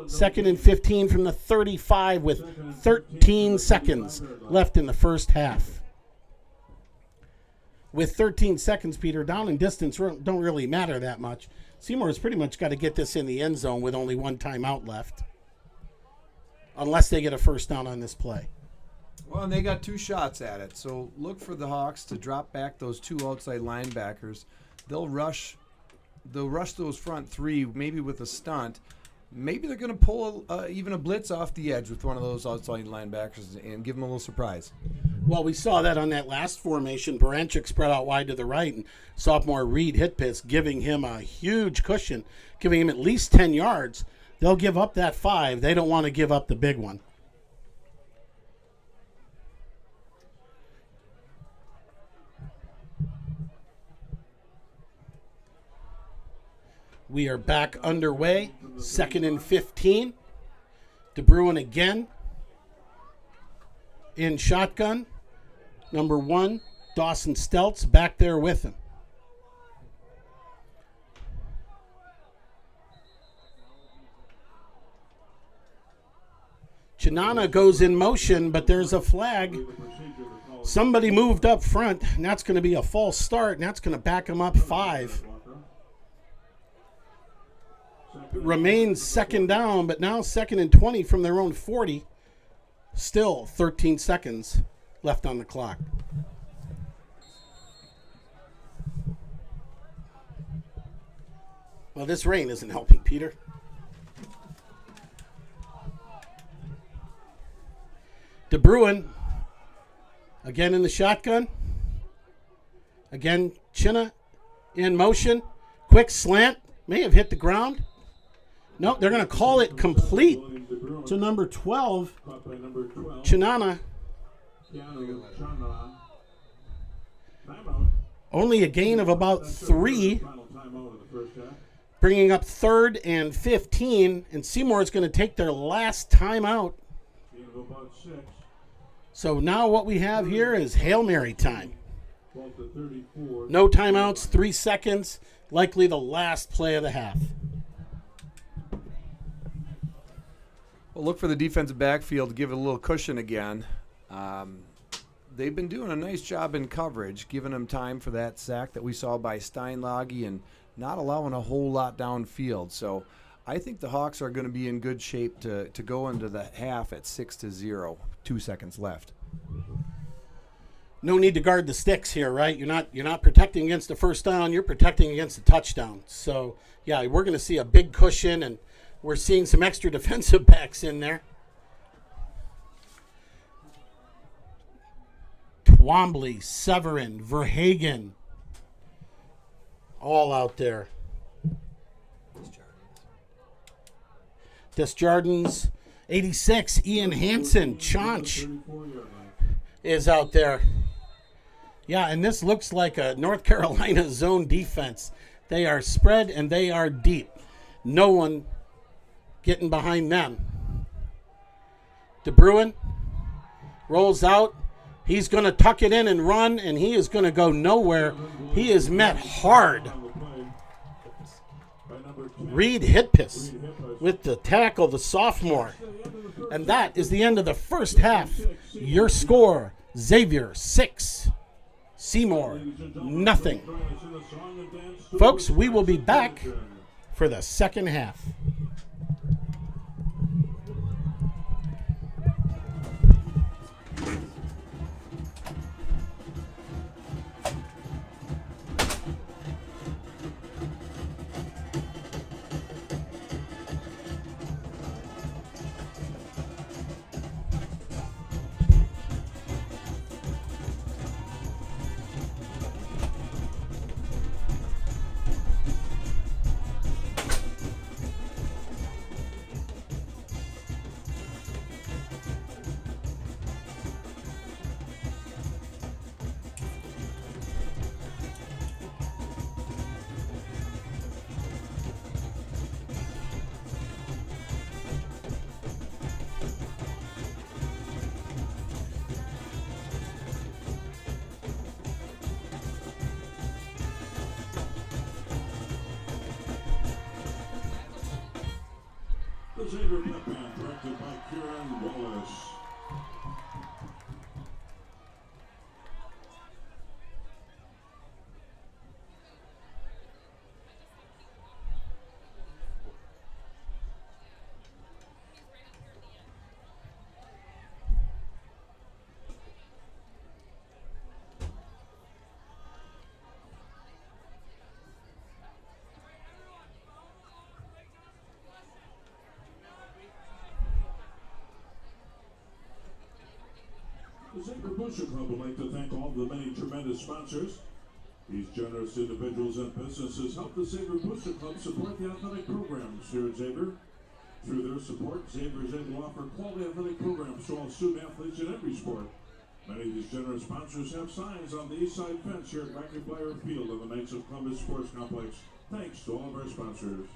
2nd and 15 from the 35 with 13 seconds left in the first half. With 13 seconds, Peter, down and distance don't really matter that much. Seymour's pretty much got to get this in the end zone with only one timeout left, unless they get a first down on this play. Well, and they got 2 shots at it, so look for the Hawks to drop back those 2 outside linebackers. They'll rush those front 3, maybe with a stunt. Maybe they're going to pull even a blitz off the edge with one of those outside linebackers and give them a little surprise. Well, we saw that on that last formation. Baranchik spread out wide to the right, and sophomore Reed Hitpiss giving him a huge cushion, giving him at least 10 yards. They'll give up that 5. They don't want to give up the big one. We are back underway. 2nd and 15. DeBruin again in shotgun. Number 1, Dawson Stelz back there with him. Chinana goes in motion, but there's a flag. Somebody moved up front, and that's going to be a false start, and that's going to back him up 5. Remains 2nd down, but now 2nd and 20 from their own 40. Still 13 seconds left on the clock. Well, this rain isn't helping, Peter. DeBruin again in the shotgun. Again, Chinna in motion. Quick slant. May have hit the ground. No, they're going to call it complete to number 12, Chinana. Only a gain of about 3, bringing up 3rd and 15, and Seymour is going to take their last timeout. So now what we have here is Hail Mary time. No timeouts, 3 seconds, likely the last play of the half. Well, look for the defensive backfield to give it a little cushion again. They've been doing a nice job in coverage, giving them time for that sack that we saw by Steinlage and not allowing a whole lot downfield. So I think the Hawks are going to be in good shape to go into the half at 6-0, 2 seconds left. No need to guard the sticks here, right? You're not protecting against the first down. You're protecting against the touchdown. So, yeah, we're going to see a big cushion, and we're seeing some extra defensive backs in there. Twombly, Severin, Verhagen, all out there. Desjardins, 86. Ian Hansen, Chaunch is out there. Yeah, and this looks like a North Carolina zone defense. They are spread and they are deep. No one getting behind them. DeBruin rolls out. He's going to tuck it in and run, and he is going to go nowhere. He is met hard. Reed Hitpus with the tackle, the sophomore. And that is the end of the first half. Your score, Xavier 6, Seymour nothing. Folks, we will be back for the second half. The Xavier Pep Band, directed by Kieran Wallace. The Xavier Booster Club would like to thank all of the many tremendous sponsors. These generous individuals and businesses help the Xavier Booster Club support the athletic programs here at Xavier. Through their support, Xavier is able to offer quality athletic programs to all student athletes in every sport. Many of these generous sponsors have signs on the east side fence here at Rocky Blair Field of the Knights of Columbus Sports Complex. Thanks to all of our sponsors.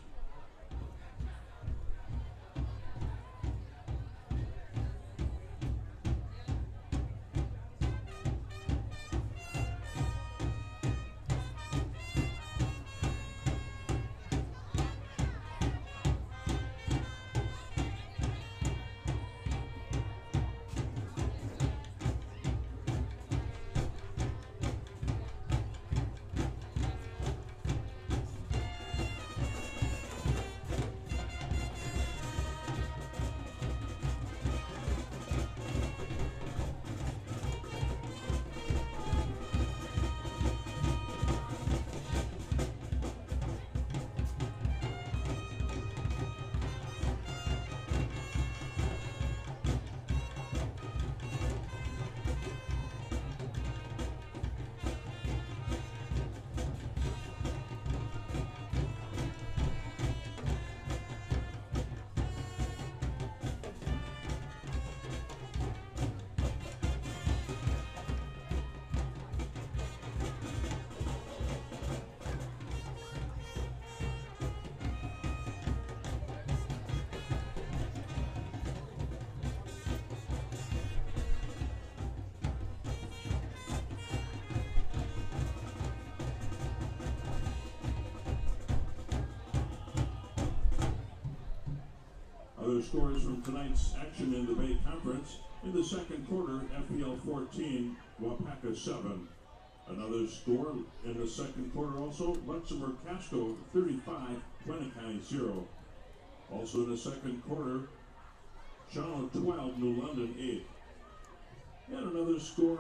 Other scores from tonight's action in the Bay Conference. In the second quarter, FPL 14, Wapaka 7. Another score in the second quarter also, Luxembourg Casco 35, Winnicott 0. Also in the second quarter, Charlotte 12, New London 8. And another score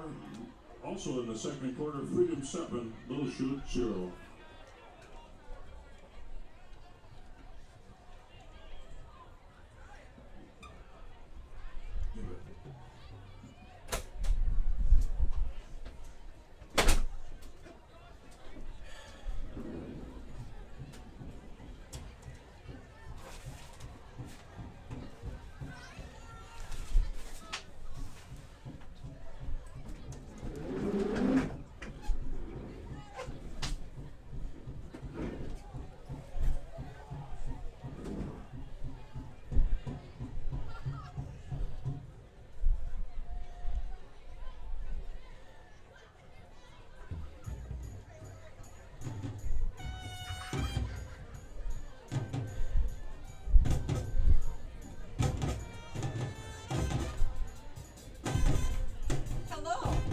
also in the second quarter, Freedom 7, Little Chute 0.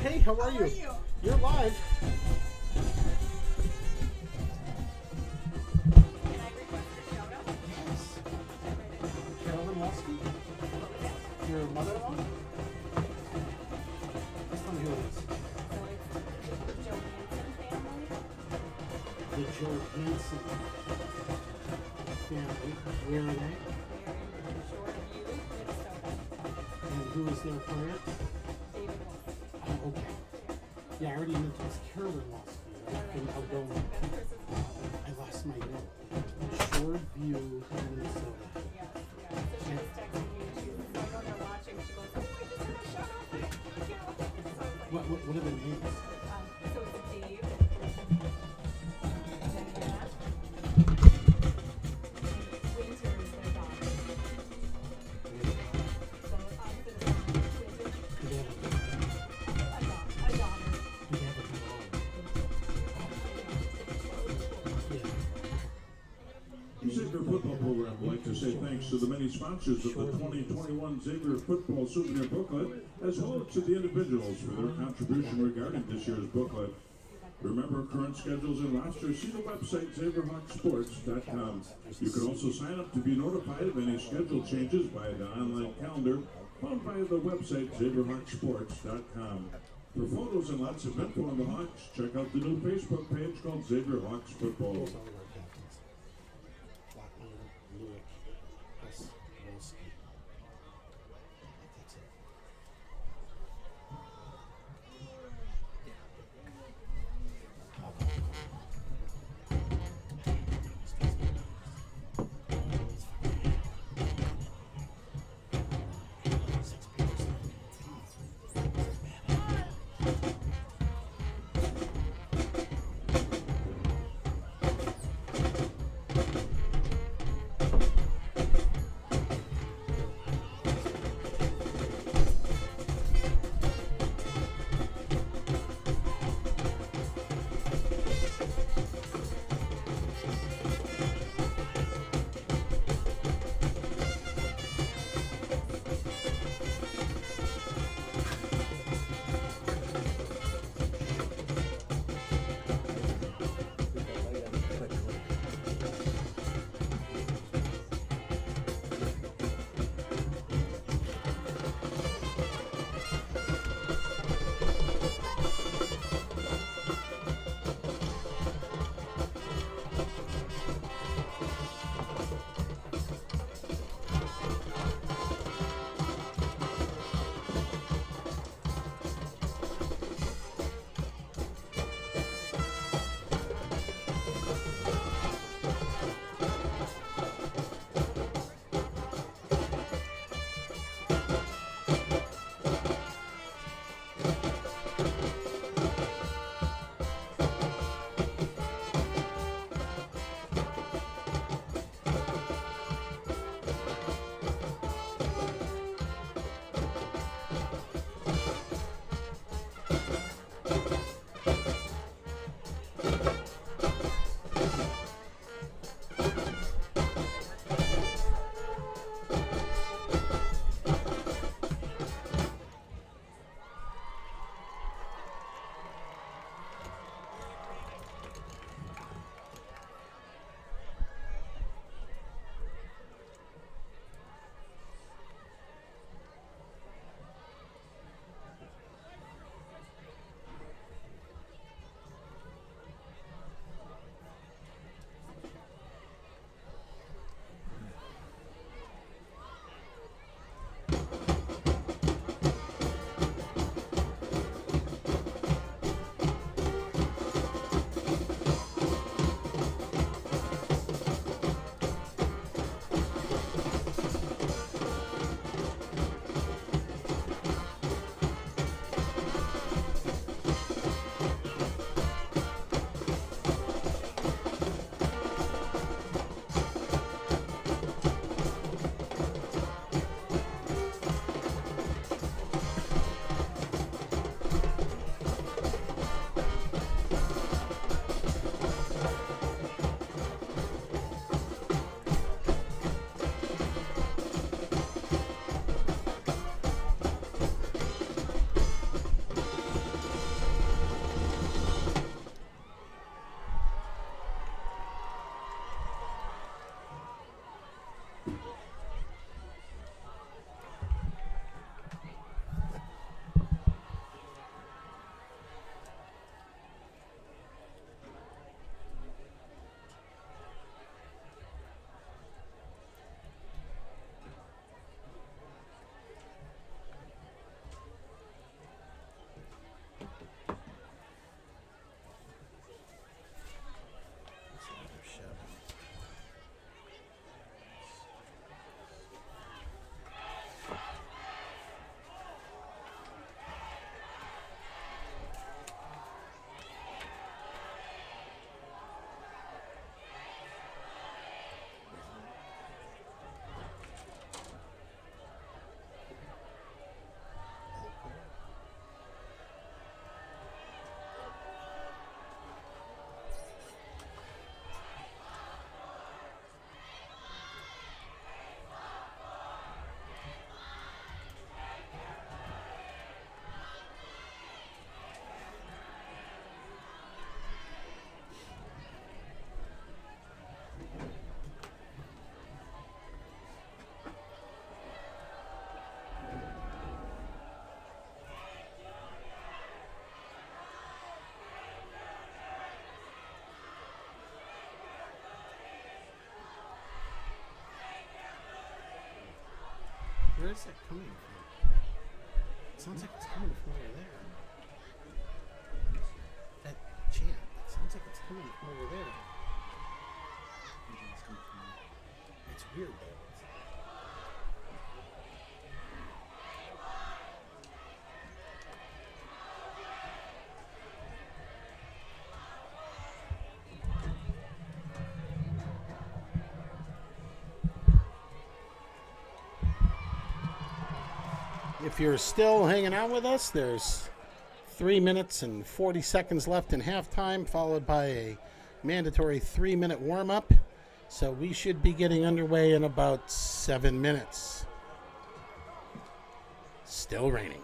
Hey, how are you? You're live. Can I request a shout out? Carolyn Walski? Your mother-in-law? Tell me who it is. So it's the Joe Hansen family. The Joe Hansen family. Where are they? They're in Shoreview, Minnesota. And who is their parent? David Wilson. Oh, okay. Yeah, I already knew it was Carolyn Walski, right? From Algona. That's Chris's mom. I lost my note. Shoreview, Minnesota. Yeah. So she was texting me. She was, I know they're watching. She goes, oh, I just heard a shout out for you. So I was like, What are the names? so it's Dave. Diana. Winter is their daughter. So opposite of Winter. Do they have a A daughter. Do they have a dog? Yeah. Xavier Football Program would like to say thanks to the many sponsors of the 2021 Xavier Football Souvenir Booklet, as well as to the individuals for their contribution regarding this year's booklet. Remember current schedules and rosters, see the website xavierhawksports.com. You can also sign up to be notified of any schedule changes via the online calendar found via the website xavierhawksports.com. For photos and lots of info on the Hawks, check out the new Facebook page called Xavier Hawks Football. Those are our captains. Blackman, Lewick, Hess, Wolski. That's it. Where is that coming from? It sounds like it's coming from over there. That chant. It sounds like it's coming from over there. It's weird though. If you're still hanging out with us, there's 3 minutes and 40 seconds left in halftime, followed by a mandatory 3-minute warm-up. So we should be getting underway in about 7 minutes. Still raining.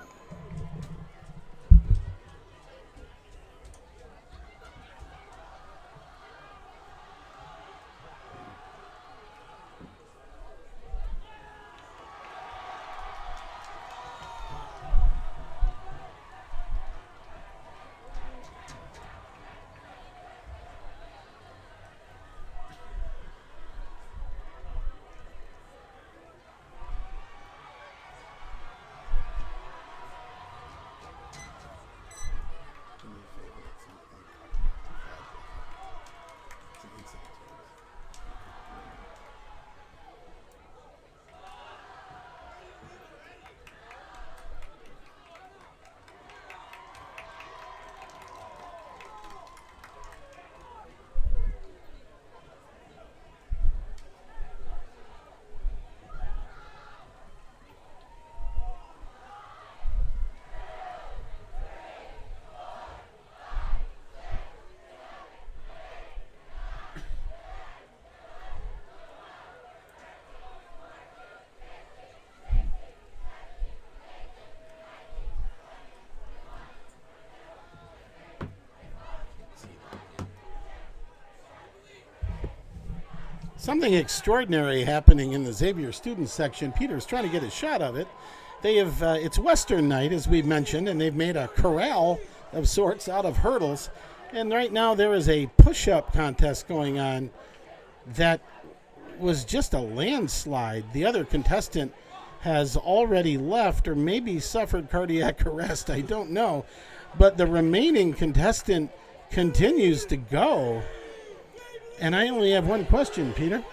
Something extraordinary happening in the Xavier student section. Peter's trying to get a shot of it. They have it's Western night, as we've mentioned, and they've made a corral of sorts out of hurdles. And right now there is a push-up contest going on that was just a landslide. The other contestant has already left or maybe suffered cardiac arrest. I don't know. But the remaining contestant continues to go. And I only have one question, Peter.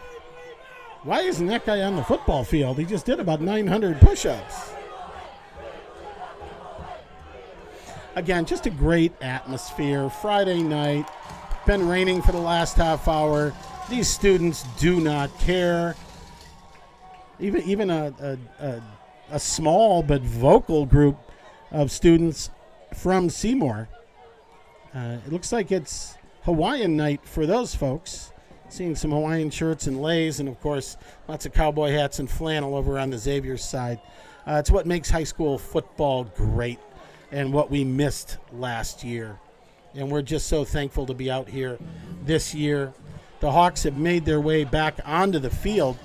Why isn't that guy on the football field? He just did about 900 push-ups. Again, just a great atmosphere. Friday night. Been raining for the last half hour. These students do not care. Even a small but vocal group of students from Seymour. It looks like it's Hawaiian night for those folks. Seeing some Hawaiian shirts and leis, and of course lots of cowboy hats and flannel over on the Xavier side. It's what makes high school football great and what we missed last year. And we're just so thankful to be out here this year. The Hawks have made their way back onto the field.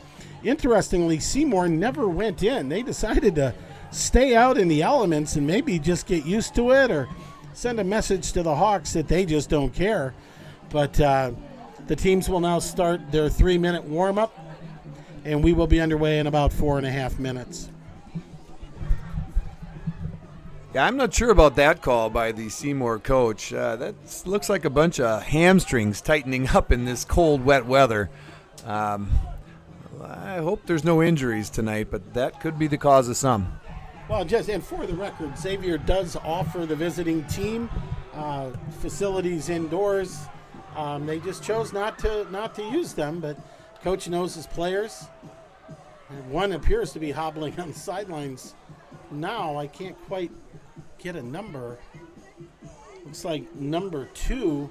Interestingly, Seymour never went in. They decided to stay out in the elements and maybe just get used to it or send a message to the Hawks that they just don't care. But the teams will now start their 3-minute warm-up, and we will be underway in about 4.5 minutes. Yeah, I'm not sure about that call by the Seymour coach. That looks like a bunch of hamstrings tightening up in this cold, wet weather. I hope there's no injuries tonight, but that could be the cause of some. Well, and for the record, Xavier does offer the visiting team facilities indoors. They just chose not to use them, but coach knows his players. And one appears to be hobbling on the sidelines now. I can't quite get a number. Looks like number 2.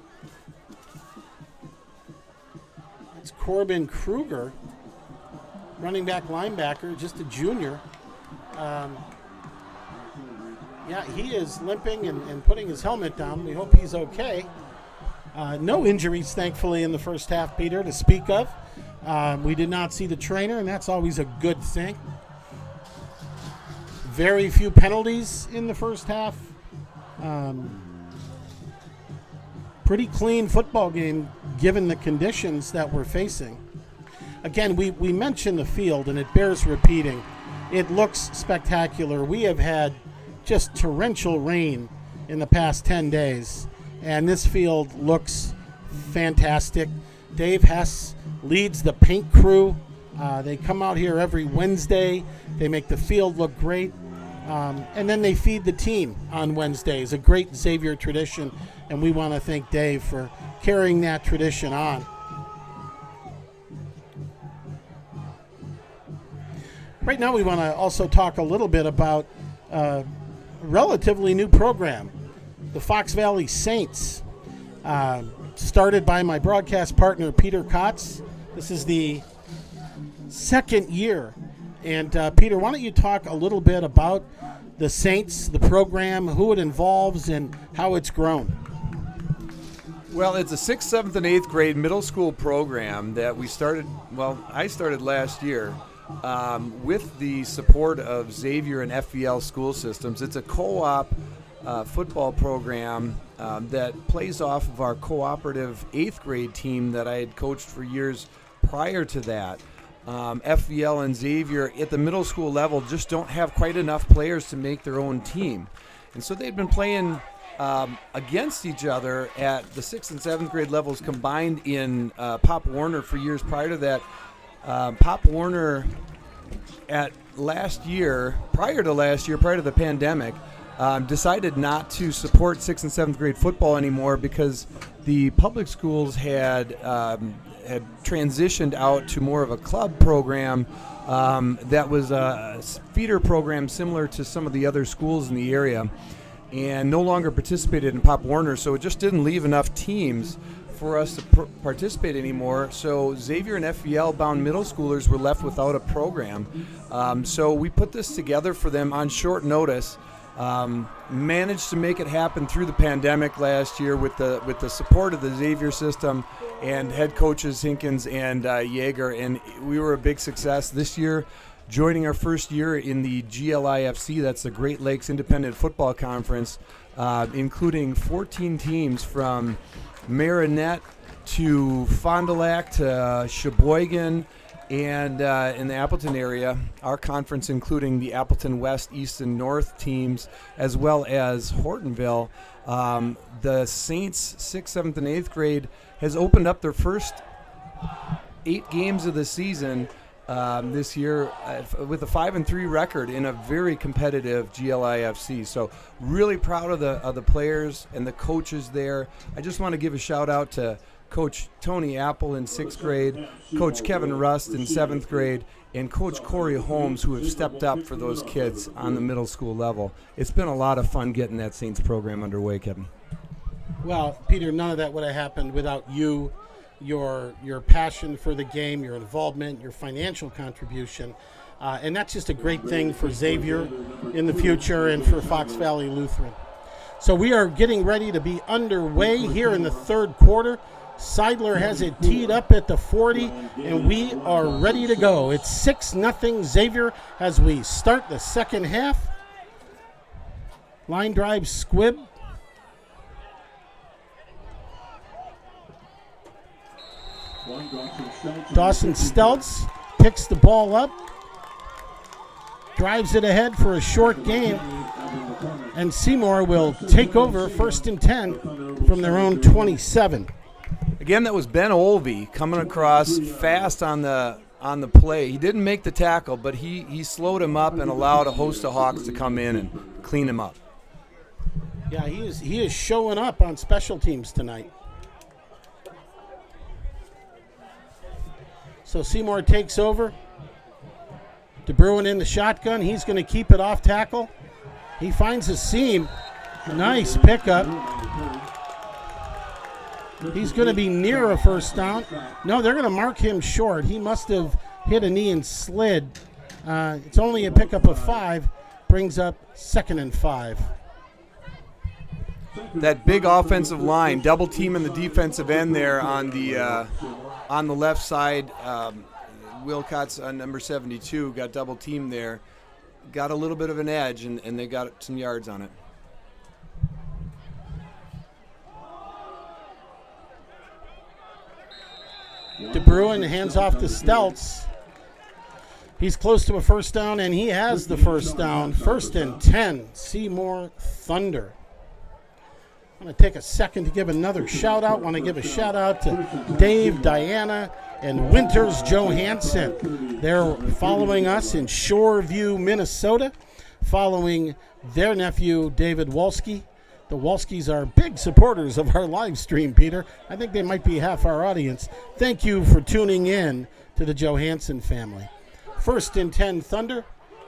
It's Corbin Kruger, running back linebacker, just a junior. Yeah, he is limping and putting his helmet down. We hope he's okay. No injuries, thankfully, in the first half, Peter, to speak of. We did not see the trainer, and that's always a good thing. Very few penalties in the first half. Pretty clean football game, given the conditions that we're facing. Again, we mentioned the field, and it bears repeating. it looks spectacular. We have had just torrential rain in the past 10 days, and this field looks fantastic. Dave Hess leads the paint crew. They come out here every Wednesday. They make the field look great. And then they feed the team on Wednesdays, a great Xavier tradition, and we want to thank Dave for carrying that tradition on. Right now we want to also talk a little bit about a relatively new program, the Fox Valley Saints, started by my broadcast partner Peter Kotz. This is the second year. And Peter, why don't you talk a little bit about the Saints, the program, who it involves, and how it's grown? Well, it's a 6th, 7th, and 8th grade middle school program that we started, I started last year with the support of Xavier and FVL school systems. It's a co-op football program that plays off of our cooperative 8th grade team that I had coached for years prior to that. FVL and Xavier at the middle school level just don't have quite enough players to make their own team. And so they've been playing against each other at the 6th and 7th grade levels combined in Pop Warner for years prior to that. Pop Warner prior to the pandemic, decided not to support 6th and 7th grade football anymore because the public schools had transitioned out to more of a club program that was a feeder program similar to some of the other schools in the area, and no longer participated in Pop Warner, so it just didn't leave enough teams for us to participate anymore. So Xavier and FVL bound middle schoolers were left without a program. So we put this together for them on short notice. Managed to make it happen through the pandemic last year with the support of the Xavier system and head coaches Hinkins and Yeager, and we were a big success this year. Joining our first year in the GLIFC, that's the Great Lakes Independent Football Conference, including 14 teams from Marinette to Fond du Lac to Sheboygan, and in the Appleton area, our conference including the Appleton West, East, and North teams, as well as Hortonville. The Saints 6th, 7th, and 8th grade has opened up their first 8 games of the season this year with a 5-3 record in a very competitive GLIFC. So really proud of the players and the coaches there. I just want to give a shout out to Coach Tony Apple in 6th grade, Coach Kevin Rust in 7th grade, and Coach Corey Holmes, who have stepped up for those kids on the middle school level. It's been a lot of fun getting that Saints program underway, Kevin. Well, Peter, none of that would have happened without you, your passion for the game, your involvement, your financial contribution. And that's just a great thing for Xavier in the future and for Fox Valley Lutheran. So we are getting ready to be underway here in the third quarter. Seidler has it teed up at the 40, and we are ready to go. It's 6-0 Xavier as we start the second half. Line drive squib. Dawson Stelz picks the ball up, drives it ahead for a short gain, and Seymour will take over 1st and 10 from their own 27. Again, that was Ben Olvey coming across fast on the play. He didn't make the tackle, but he slowed him up and allowed a host of Hawks to come in and clean him up. Yeah, he is showing up on special teams tonight. So Seymour takes over. DeBruin in the shotgun. He's going to keep it off tackle. He finds a seam. Nice pickup. He's going to be near a first down. No, they're going to mark him short. He must have hit a knee and slid. It's only a pickup of 5. Brings up 2nd and 5. That big offensive line, double team in the defensive end there on the left side. Wilcott's on number 72 got double teamed there. Got a little bit of an edge, and they got some yards on it. DeBruin hands off to Stelz. He's close to a first down, and he has the first down. 1st and 10, Seymour Thunder. I'm going to take a second to give another shout out. Want to give a shout out to Dave, Diana, and Winters Johansson. They're following us in Shoreview, Minnesota, following their nephew, David Wolski. The Wolskis are big supporters of our live stream, Peter. I think they might be half our audience. Thank you for tuning in to the Johansson family. 1st and 10, Thunder.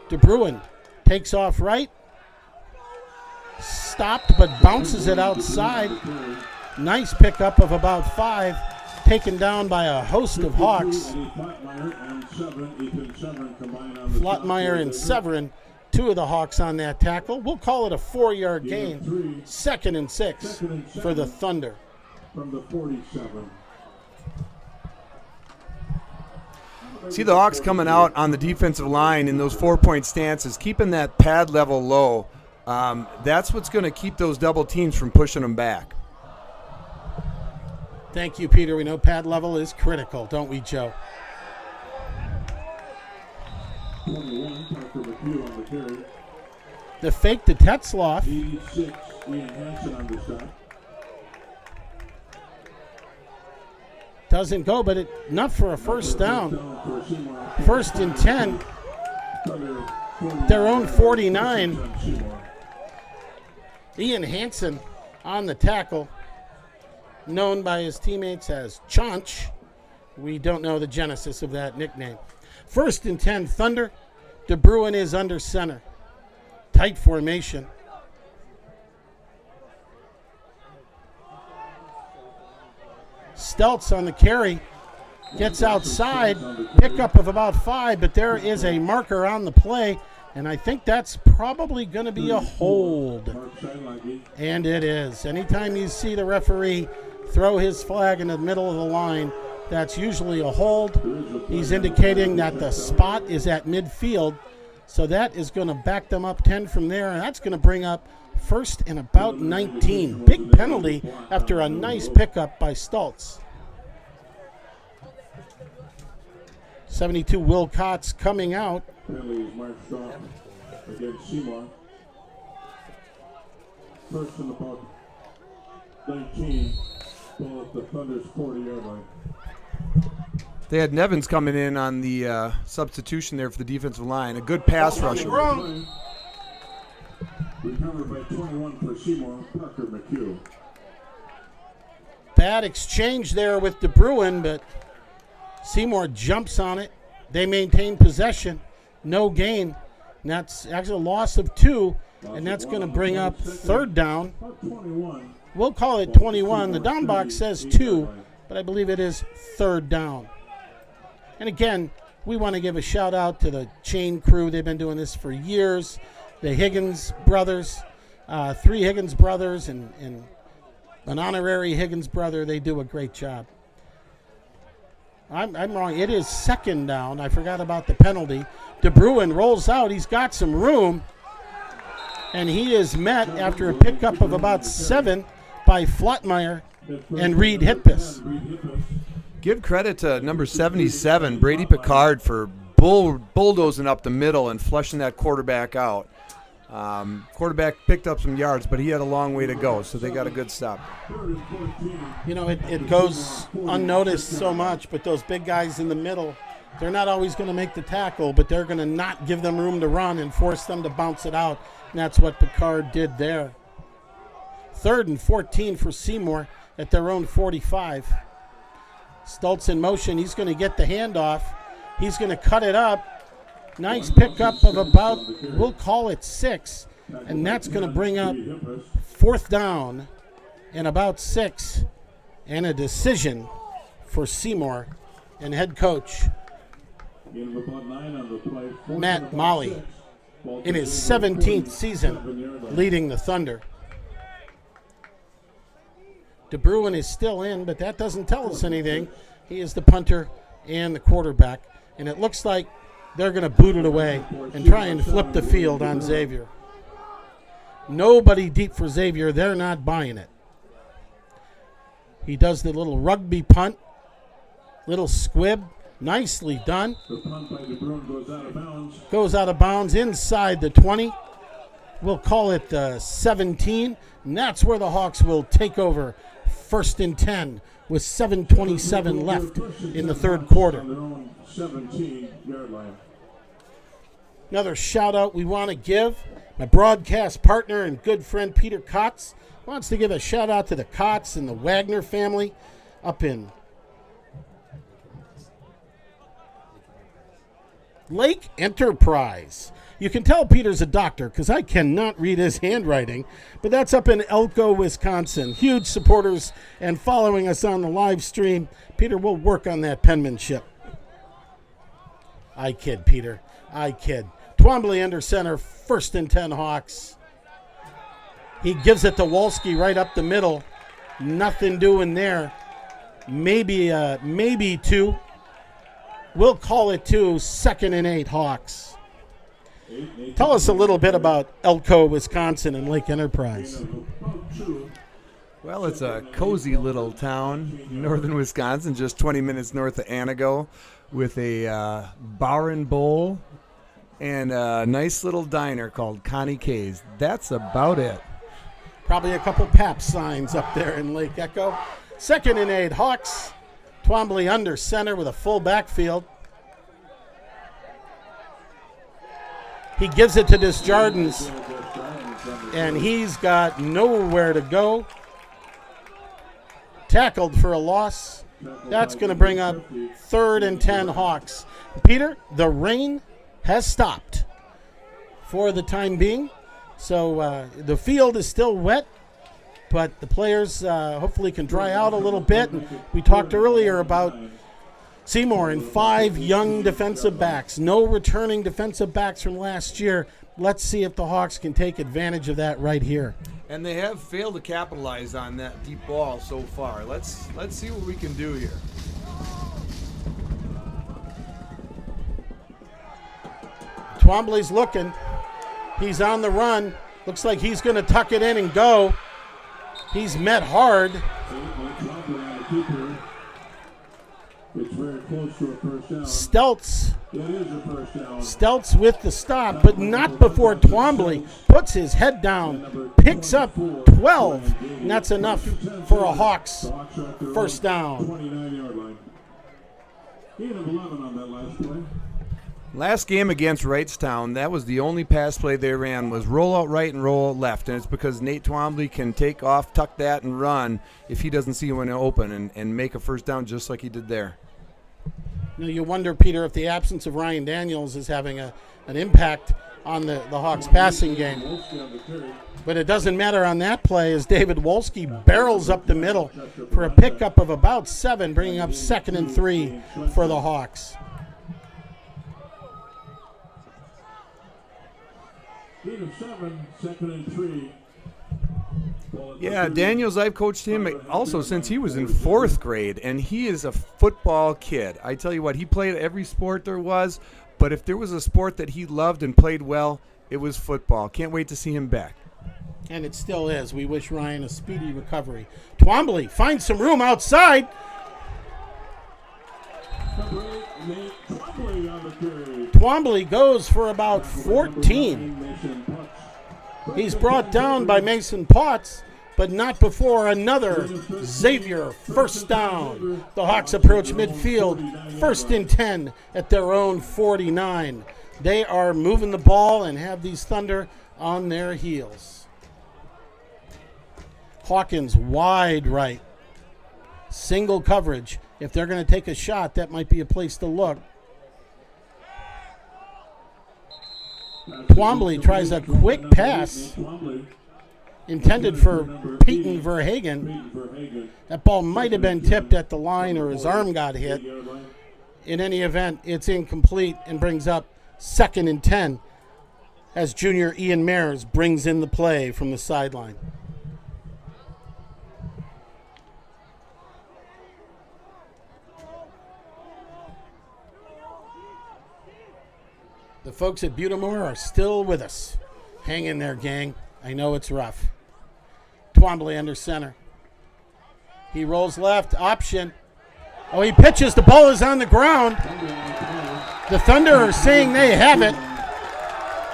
DeBruin takes off right. Stopped, but bounces it outside. Nice pickup of about 5. Taken down by a host of Hawks. Flottmeyer and Severin, 2 of the Hawks on that tackle. We'll call it a 4-yard gain. 2nd and 6 for the Thunder. From the 47. See the Hawks coming out on the defensive line in those 4-point stances, keeping that pad level low. That's what's going to keep those double teams from pushing them back. Thank you, Peter. We know pad level is critical, don't we, Joe? 21, Parker McHugh on the carry. The fake to Tetzloff. 86, Ian Hansen on the stop. Doesn't go, but enough for a first down. 1st and 10. Their own 49. Ian Hansen on the tackle, known by his teammates as Chaunch. We don't know the genesis of that nickname. 1st and 10, Thunder. DeBruin is under center. Tight formation. Stelz on the carry. Gets outside. Pickup of about 5, but there is a marker on the play. And I think that's probably going to be a hold. And it is. Anytime you see the referee throw his flag in the middle of the line, that's usually a hold. He's indicating that the spot is at midfield. So that is going to back them up 10 from there. And that's going to bring up 1st and about 19. Big penalty after a nice pickup by Stultz. 72 Wilcots coming out. Penalty is marched off against Seymour. 1st and about 19. Ball at the Thunder's 40-yard line. They had Nevins coming in on the substitution there for the defensive line. A good pass rusher. Recovered by 21 for Seymour, Parker McHugh. Bad exchange there with DeBruin, but Seymour jumps on it. They maintain possession. No gain. And that's actually a loss of 2, and that's going to bring up 3rd down. We'll call it 21. The down box says 2, but I believe it is 3rd down. And again, we want to give a shout out to the chain crew. They've been doing this for years. The Higgins brothers, 3 Higgins brothers and an honorary Higgins brother. They do a great job. I'm wrong. It is 2nd down. I forgot about the penalty. DeBruin rolls out. He's got some room. And he is met after a pickup of about 7 by Flottmeyer and Reed Hitpus. Give credit to number 77, Brady Picard, for bulldozing up the middle and flushing that quarterback out. Quarterback picked up some yards, but he had a long way to go, so they got a good stop. You know, it goes unnoticed so much, but those big guys in the middle, they're not always going to make the tackle, but they're going to not give them room to run and force them to bounce it out, and that's what Picard did there. 3rd and 14 for Seymour at their own 45. Stultz in motion. He's going to get the handoff. He's going to cut it up. Nice pickup of about, we'll call it 6, and that's going to bring up 4th down and about 6, and a decision for Seymour and head coach Matt Molly in his 17th season leading the Thunder. DeBruin is still in, but that doesn't tell us anything. He is the punter and the quarterback, and it looks like they're going to boot it away and try and flip the field on Xavier. Nobody deep for Xavier. They're not buying it. He does the little rugby punt, little squib, Nicely done. The punt by DeBrun goes out of bounds. Goes out of bounds inside the 20. We'll call it 17. And that's where the Hawks will take over 1st and 10 with 7:27 left in the third quarter. On their own 17-yard line. Another shout out we want to give. My broadcast partner and good friend Peter Kotz wants to give a shout out to the Kotz and the Wagner family up in Lake Enterprise. You can tell Peter's a doctor because I cannot read his handwriting, but that's up in Elko, Wisconsin. Huge supporters and following us on the live stream. Peter will work on that penmanship. I kid, Peter. I kid. Twombly under center, 1st and 10 Hawks. He gives it to Wolski right up the middle. Nothing doing there. Maybe 2. We'll call it 2, 2nd and 8 Hawks. Tell us a little bit about Elko, Wisconsin and Lake Enterprise. Well, it's a cozy little town, northern Wisconsin, just 20 minutes north of Anago, with a bar and bowl and a nice little diner called Connie K's. That's about it. Probably a couple PAP signs up there in Lake Echo. 2nd and 8 Hawks. Twombly under center with a full backfield. He gives it to Desjardins, and he's got nowhere to go. Tackled for a loss. That's going to bring up 3rd and 10 Hawks. Peter, the rain has stopped for the time being. So the field is still wet, but the players hopefully can dry out a little bit. And we talked earlier about Seymour and 5 young defensive backs. No returning defensive backs from last year. Let's see if the Hawks can take advantage of that right here. And they have failed to capitalize on that deep ball so far. Let's see what we can do here. Twombly's looking. He's on the run. Looks like he's going to tuck it in and go. He's met hard. It's very close to a first down. Stelz. It is a first down. Stelz with the stop, but not before Twombly puts his head down, picks up 12, and that's enough for a Hawks first down. 29-yard line. Gain of 11 on that last play. Last game against Wrightstown, that was the only pass play they ran was roll out right and roll out left, and it's because Nate Twombly can take off, tuck that, and run if he doesn't see when open and make a first down just like he did there. Now you wonder, Peter, if the absence of Ryan Daniels is having an impact on the Hawks passing game. But it doesn't matter on that play as David Wolski barrels up the middle for a pickup of about 7, bringing up 2nd and 3 for the Hawks. Gain of 7, 2nd and 3. Yeah, Daniels, I've coached him also since he was in 4th grade, and he is a football kid. I tell you what, he played every sport there was, but if there was a sport that he loved and played well, it was football. Can't wait to see him back. And it still is. We wish Ryan a speedy recovery. Twombly finds some room outside. Twombly goes for about 14. He's brought down by Mason Potts, but not before another Xavier first down. The Hawks approach midfield, 1st and 10 at their own 49. They are moving the ball and have these Thunder on their heels. Hawkins wide right. Single coverage. If they're going to take a shot, that might be a place to look. Twombly tries a quick pass intended for Peyton Verhagen. That ball might have been tipped at the line or his arm got hit. In any event, it's incomplete and brings up 2nd and 10 as junior Ian Mares brings in the play from the sideline. The folks at Butamore are still with us. Hang in there, gang. I know it's rough. Twombly under center. He rolls left, option. Oh, he pitches. The ball is on the ground. The Thunder are saying they have it.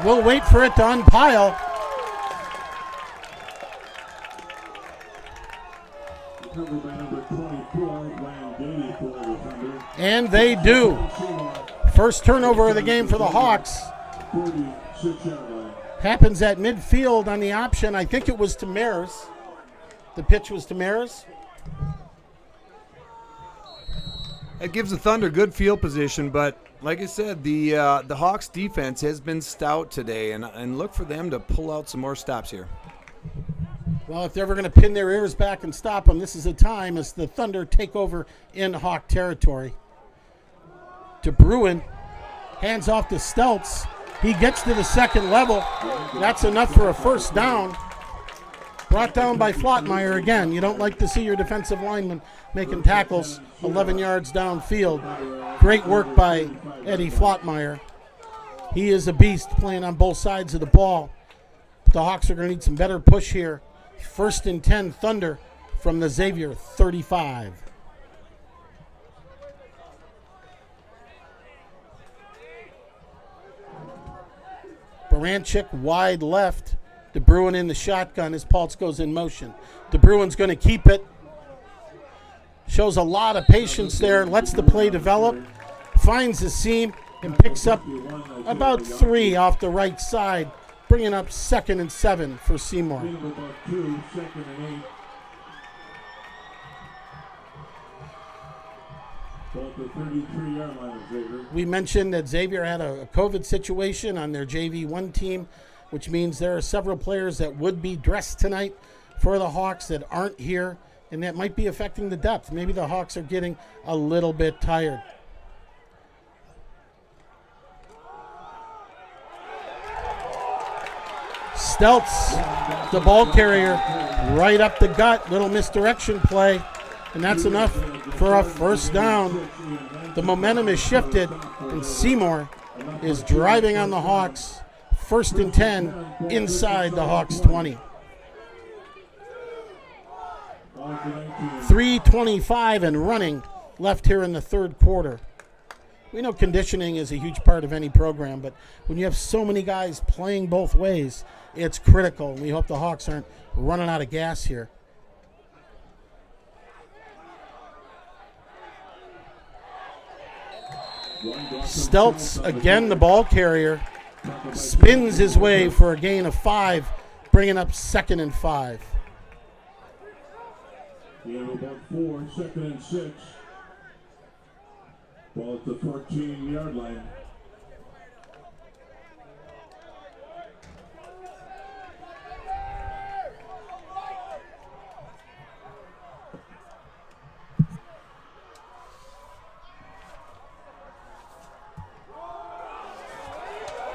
We'll wait for it to unpile. And they do. First turnover of the game for the Hawks. Happens at midfield on the option. I think it was to Maris. The pitch was to Maris. It gives the Thunder good field position, but like I said, the Hawks defense has been stout today, and look for them to pull out some more stops here. Well, if they're ever going to pin their ears back and stop them, this is a time as the Thunder take over in Hawk territory. De Bruin hands off to Stelz. He gets to the second level. That's enough for a first down. Brought down by Flottmeyer again. You don't like to see your defensive lineman making tackles 11 yards downfield. Great work by Eddie Flottmeyer. He is a beast playing on both sides of the ball. The Hawks are going to need some better push here. First and 10 Thunder from the Xavier 35. Baranchik wide left. De Bruin in the shotgun as Paltz goes in motion. De Bruin's going to keep it. Shows a lot of patience there. Lets the play develop. Finds the seam and picks up about 3 off the right side. Bringing up 2nd and 7 for Seymour. We mentioned that Xavier had a COVID situation on their JV1 team, which means there are several players that would be dressed tonight for the Hawks that aren't here, and that might be affecting the depth. Maybe the Hawks are getting a little bit tired. Stelz, the ball carrier, right up the gut, little misdirection play, and that's enough for a first down. The momentum is shifted, and Seymour is driving on the Hawks. First and 10 inside the Hawks 20. 3:25 and running left here in the third quarter. We know conditioning is a huge part of any program, but when you have so many guys playing both ways, it's critical. We hope the Hawks aren't running out of gas here. Stelz, again the ball carrier, spins his way for a gain of 5, bringing up 2nd and 5. We have about 4, 2nd and 6. Ball at the 14-yard line.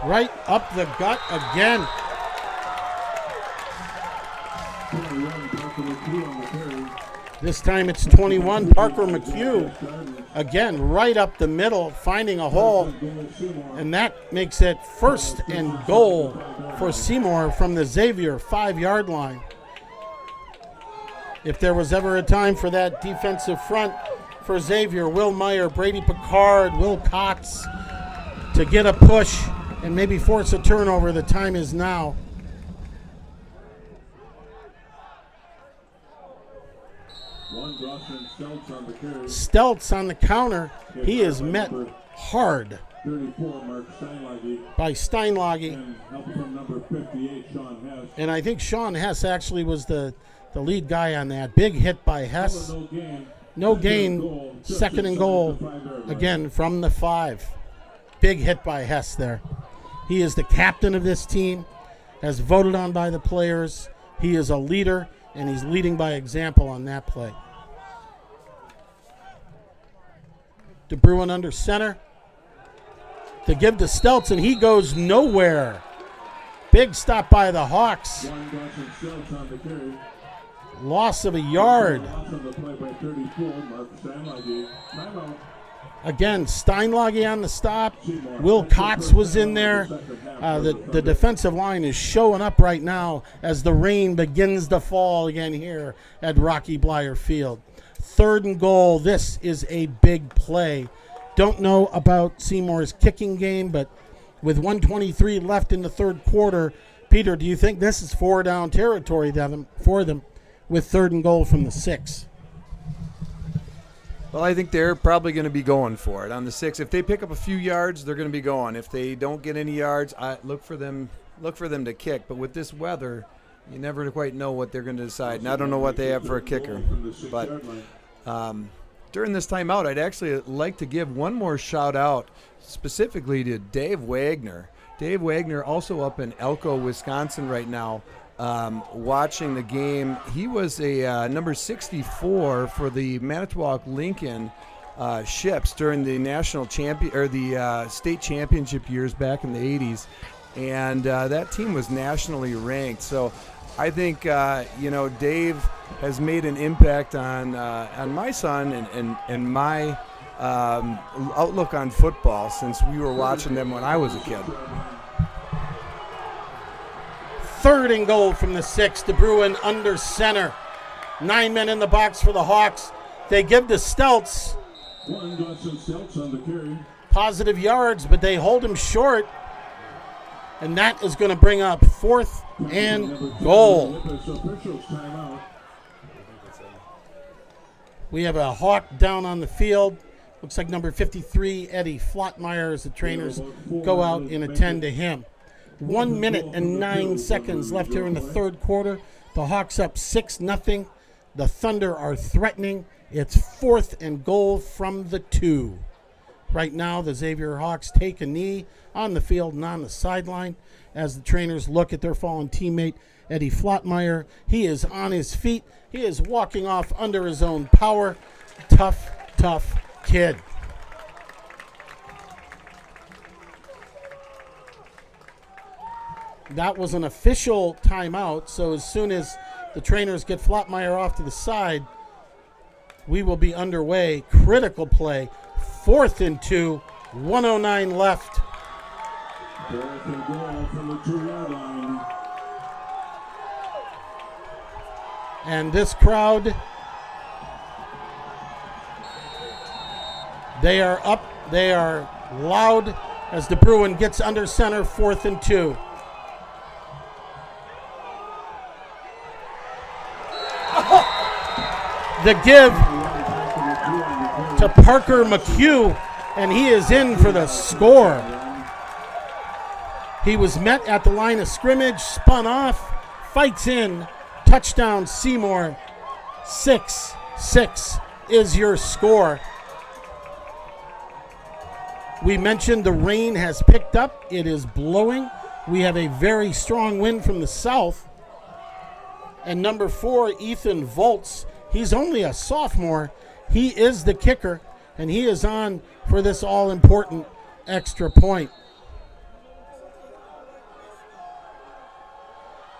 Right up the gut again. This time it's 21, Parker McHugh. Again, right up the middle, finding a hole. And that makes it first and goal for Seymour from the Xavier 5-yard line. If there was ever a time for that defensive front for Xavier, Will Meyer, Brady Picard, Will Cox, to get a push and maybe force a turnover, the time is now. Stelz on the counter. He is met hard by Steinlage. And I think Sean Hess actually was the lead guy on that. Big hit by Hess. No gain. 2nd and goal. Again from the 5. Big hit by Hess there. He is the captain of this team, as voted on by the players. He is a leader, and he's leading by example on that play. De Bruin under center. To give to Stelz, and he goes nowhere. Big stop by the Hawks. Loss of a yard. Again, Steinlage on the stop. Will Cox was in there. The defensive line is showing up right now as the rain begins to fall again here at Rocky Bleier Field. 3rd and goal. This is a big play. Don't know about Seymour's kicking game, but with 1:23 left in the 3rd quarter, Peter, do you think this is 4-down territory for them with 3rd and goal from the 6? Well, I think they're probably going to be going for it on the 6. If they pick up a few yards, they're going to be going. If they don't get any yards, I look for them to kick. But with this weather, you never quite know what they're going to decide. And I don't know what they have for a kicker. But during this timeout, I'd actually like to give one more shout out specifically to Dave Wagner. Dave Wagner, also up in Elko, Wisconsin right now, watching the game. He was a number 64 for the Manitowoc Lincoln Ships during the national champion or the state championship years back in the 80s, and that team was nationally ranked. So I think Dave has made an impact on my son and my outlook on football since we were watching them when I was a kid. 3rd and goal from the 6. DeBruin under center. 9 men in the box for the Hawks. They give to Stelz on the carry. positive yards, but they hold him short. And that is going to bring up 4th and goal. We have a Hawk down on the field. Looks like number 53, Eddie Flottmeyer, as the trainers go out and attend to him. 1 minute and 9 seconds left here in the 3rd quarter. The Hawks up 6-0. The Thunder are threatening. It's 4th and goal from the 2. Right now, the Xavier Hawks take a knee on the field and on the sideline as the trainers look at their fallen teammate, Eddie Flottmeyer. He is on his feet. He is walking off under his own power. Tough kid. That was an official timeout, so as soon as the trainers get Flottmeyer off to the side, we will be underway. Critical play. 4th and 2, 109 left. 4th and goal from the 2-yard line. And this crowd, they are up, they are loud as DeBruin gets under center. 4th and 2. The give to Parker McHugh, and he is in for the score. He was met at the line of scrimmage, spun off, fights in, touchdown Seymour. 6-6 is your score. We mentioned the rain has picked up. It is blowing. We have a very strong wind from the south. And number 4, Ethan Volts, he's only a sophomore. He is the kicker, and he is on for this all-important extra point.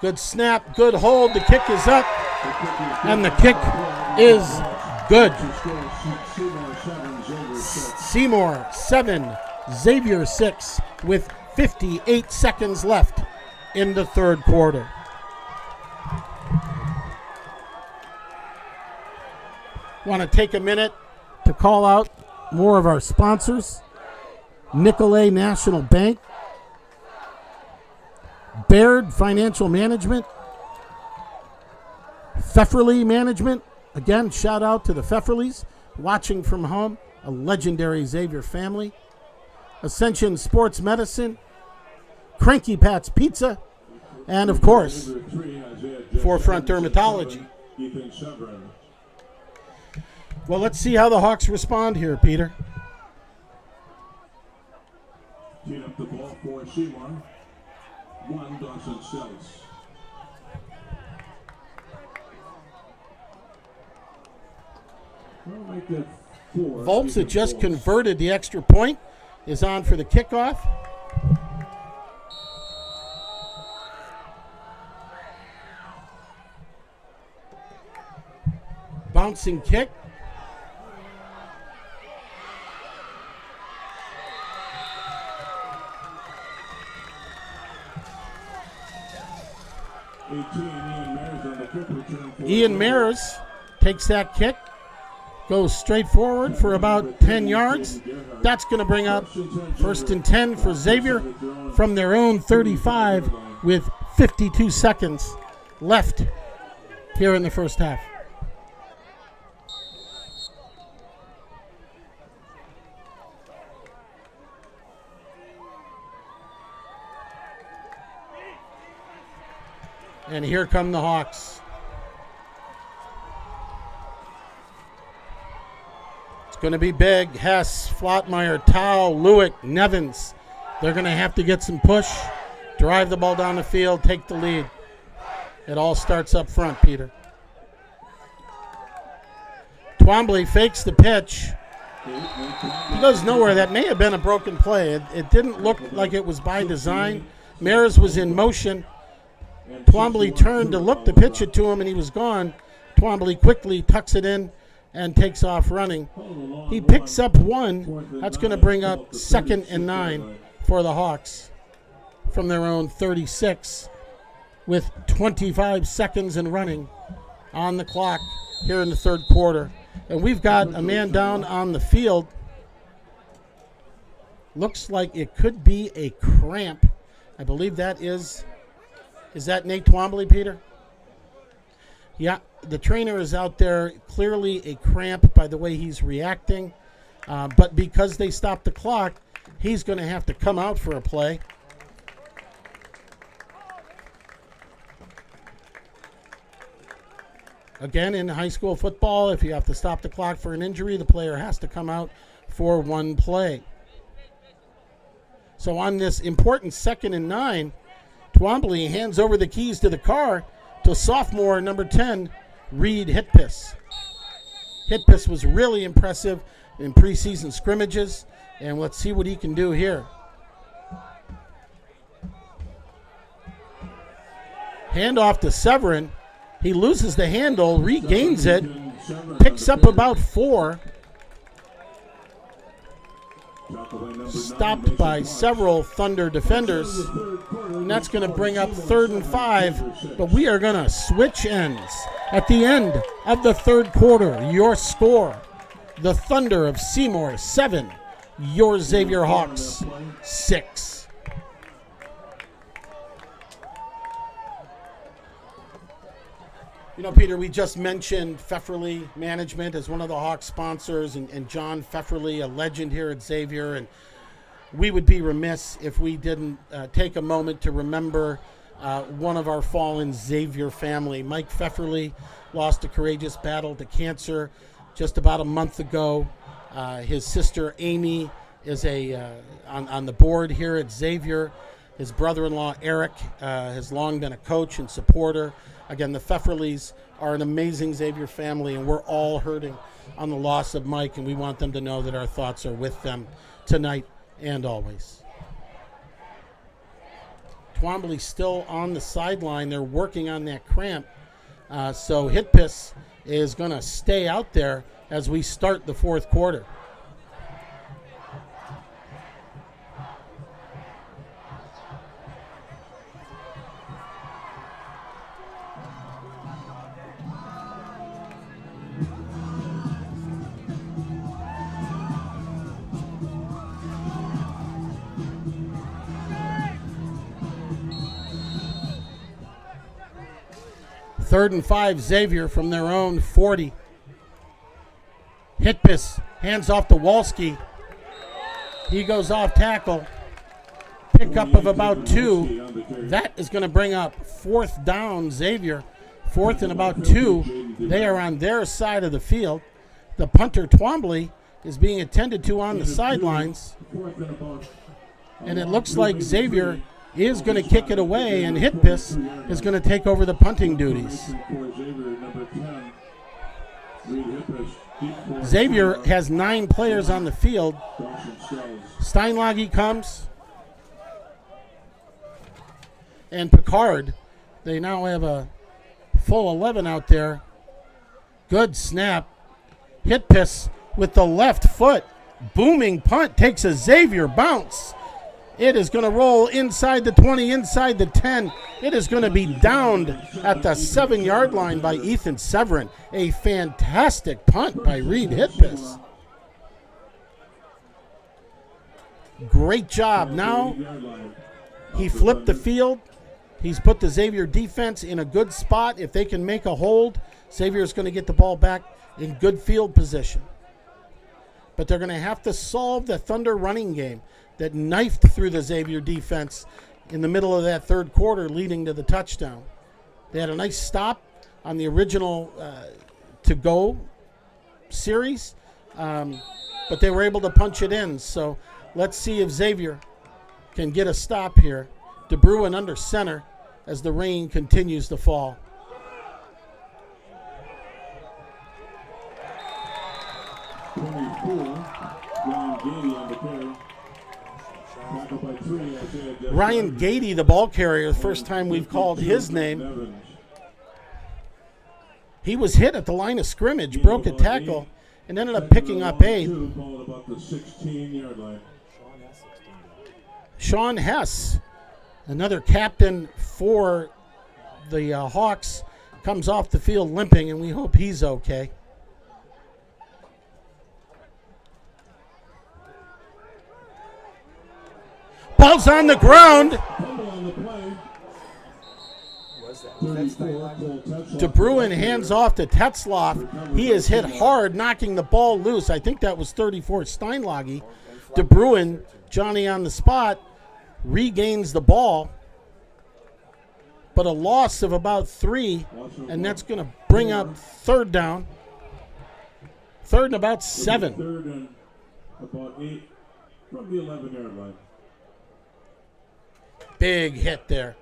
Good snap, good hold. The kick is up, and the kick is good. Seymour 7, Xavier 6, with 58 seconds left in the 3rd quarter. Want to take a minute to call out more of our sponsors. Nicolay National Bank, Baird Financial Management, Pfefferly Management. Again, shout out to the Pfefferlys watching from home, a legendary Xavier family. Ascension Sports Medicine, Cranky Pat's Pizza, and of course, Forefront Dermatology. Well, let's see how the Hawks respond here, Peter. Teed up the ball for Seymour. 1, Dawson Stelz. We'll make that 4. Volts, that just converted the extra point, is on for the kickoff. Bouncing kick. Ian Mares on the kick return. Ian Mares takes that kick. Goes straight forward for about 10 yards. That's going to bring up 1st and 10 for Xavier from their own 35 with 52 seconds left here in the first half. And here come the Hawks. It's going to be big. Hess, Flottmeyer, Tao, Lewick, Nevins. They're going to have to get some push, drive the ball down the field, take the lead. It all starts up front, Peter. Twombly fakes the pitch. He goes nowhere. That may have been a broken play. It didn't look like it was by design. Maris was in motion. Twombly turned to look to pitch it to him, and he was gone. Twombly quickly tucks it in and takes off running. He picks up one. That's going to bring up 2nd and 9 for the Hawks from their own 36 with 25 seconds and running on the clock here in the third quarter. And we've got a man down on the field. Looks like it could be a cramp. I believe that is that Nate Twombly, Peter? Yeah, the trainer is out there. Clearly a cramp by the way he's reacting. But because they stopped the clock, he's going to have to come out for a play. Again, in high school football, if you have to stop the clock for an injury, the player has to come out for one play. So on this important 2nd and 9, Twombly hands over the keys to the car to sophomore number 10, Reed Hitpiss. Hitpiss was really impressive in preseason scrimmages, and let's see what he can do here. Handoff to Severin. He loses the handle, regains it, picks up about 4. Stopped by several Thunder defenders. And that's going to bring up 3rd and 5. But we are going to switch ends at the end of the third quarter. Your score, the Thunder of Seymour 7, your Xavier Hawks 6. You know, Peter, we just mentioned Pfefferly Management as one of the Hawks sponsors, and John Pfefferly, a legend here at Xavier. And we would be remiss if we didn't take a moment to remember one of our fallen Xavier family. Mike Pfefferly lost a courageous battle to cancer just about a month ago. His sister Amy is on the board here at Xavier. His brother-in-law Eric has long been a coach and supporter. Again, the Pfefferlys are an amazing Xavier family, and we're all hurting on the loss of Mike, and we want them to know that our thoughts are with them tonight and always. Twombly still on the sideline. They're working on that cramp. So Hitpiss is going to stay out there as we start the fourth quarter. Third and 5, Xavier from their own 40. Hitpiss hands off to Walski. He goes off tackle. Pickup of about 2. That is going to bring up 4th down, Xavier. 4th and about 2. They are on their side of the field. The punter, Twombly, is being attended to on the sidelines. And it looks like Xavier is going to kick it away, and Hitpiss is going to take over the punting duties. Xavier has 9 players on the field. Steinlage comes. And Picard. They now have a full 11 out there. Good snap. Hitpiss with the left foot. Booming punt takes a Xavier bounce. It is going to roll inside the 20, inside the 10. It is going to be downed at the 7-yard line by Ethan Severin. A fantastic punt by Reed Hitpis. Great job. Now he flipped the field. He's put the Xavier defense in a good spot. If they can make a hold, Xavier's going to get the ball back in good field position. But they're going to have to solve the Thunder running game that knifed through the Xavier defense in the middle of that third quarter, leading to the touchdown. They had a nice stop on the original to-go series, but they were able to punch it in. So let's see if Xavier can get a stop here. DeBruin under center as the rain continues to fall. Ryan Gady, the ball carrier, the first time we've called his name. He was hit at the line of scrimmage, broke a tackle, and ended up picking up a. Sean Hess, another captain for the Hawks, comes off the field limping, and we hope he's okay. Ball's on the ground. DeBruin hands off to Tetzloff. He is hit hard, knocking the ball loose. I think that was 34 Steinlage. DeBruin, Johnny on the spot, regains the ball, but a loss of about 3, and that's going to bring up third down. Third and about 7. Third and about 8 from the 11-yard line. Big hit there.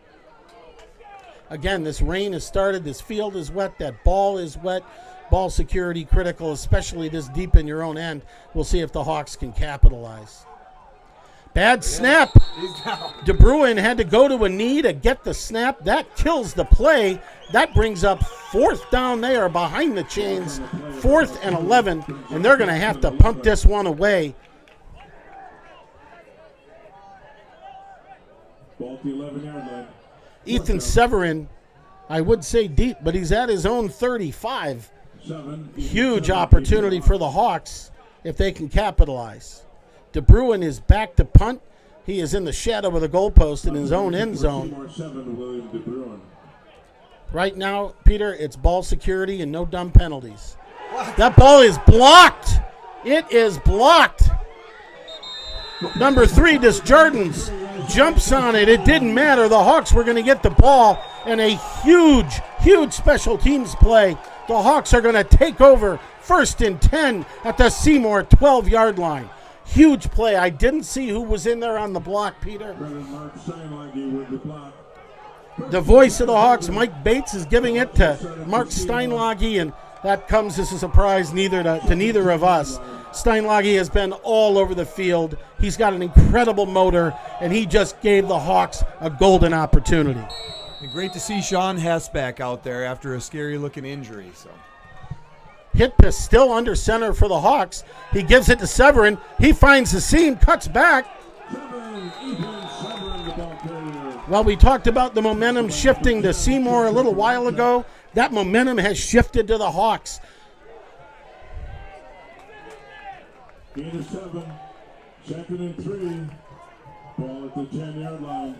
Again, this rain has started. This field is wet. That ball is wet. Ball security critical, especially this deep in your own end. We'll see if the Hawks can capitalize. Bad snap. DeBruin had to go to a knee to get the snap. That kills the play. That brings up fourth down. They are behind the chains. 4th and 11, and they're going to have to punt this one away. Ball to 11-yard line. Ethan Severin, I would say deep, but he's at his own 35. Huge opportunity for the Hawks if they can capitalize. DeBruin is back to punt. He is in the shadow of the goalpost in his own end zone. Right now, Peter, it's ball security and no dumb penalties. That ball is blocked. It is blocked. Number 3, Desjardins jumps on it. It didn't matter. The Hawks were going to get the ball, and a huge, huge special teams play. The Hawks are going to take over 1st and 10 at the Seymour 12-yard line. Huge play. I didn't see who was in there on the block, Peter. The voice of the Hawks, Mike Bates, is giving it to Mark Steinlage, and that comes as a surprise to neither of us. Steinlage has been all over the field. He's got an incredible motor, and he just gave the Hawks a golden opportunity. And great to see Sean Hess back out there after a scary-looking injury. So, Hitpis still under center for the Hawks. He gives it to Severin. He finds the seam, cuts back. Well, we talked about the momentum shifting to Seymour a little while ago. That momentum has shifted to the Hawks. Gain of 7, 2nd and 3. Ball at the 10-yard line.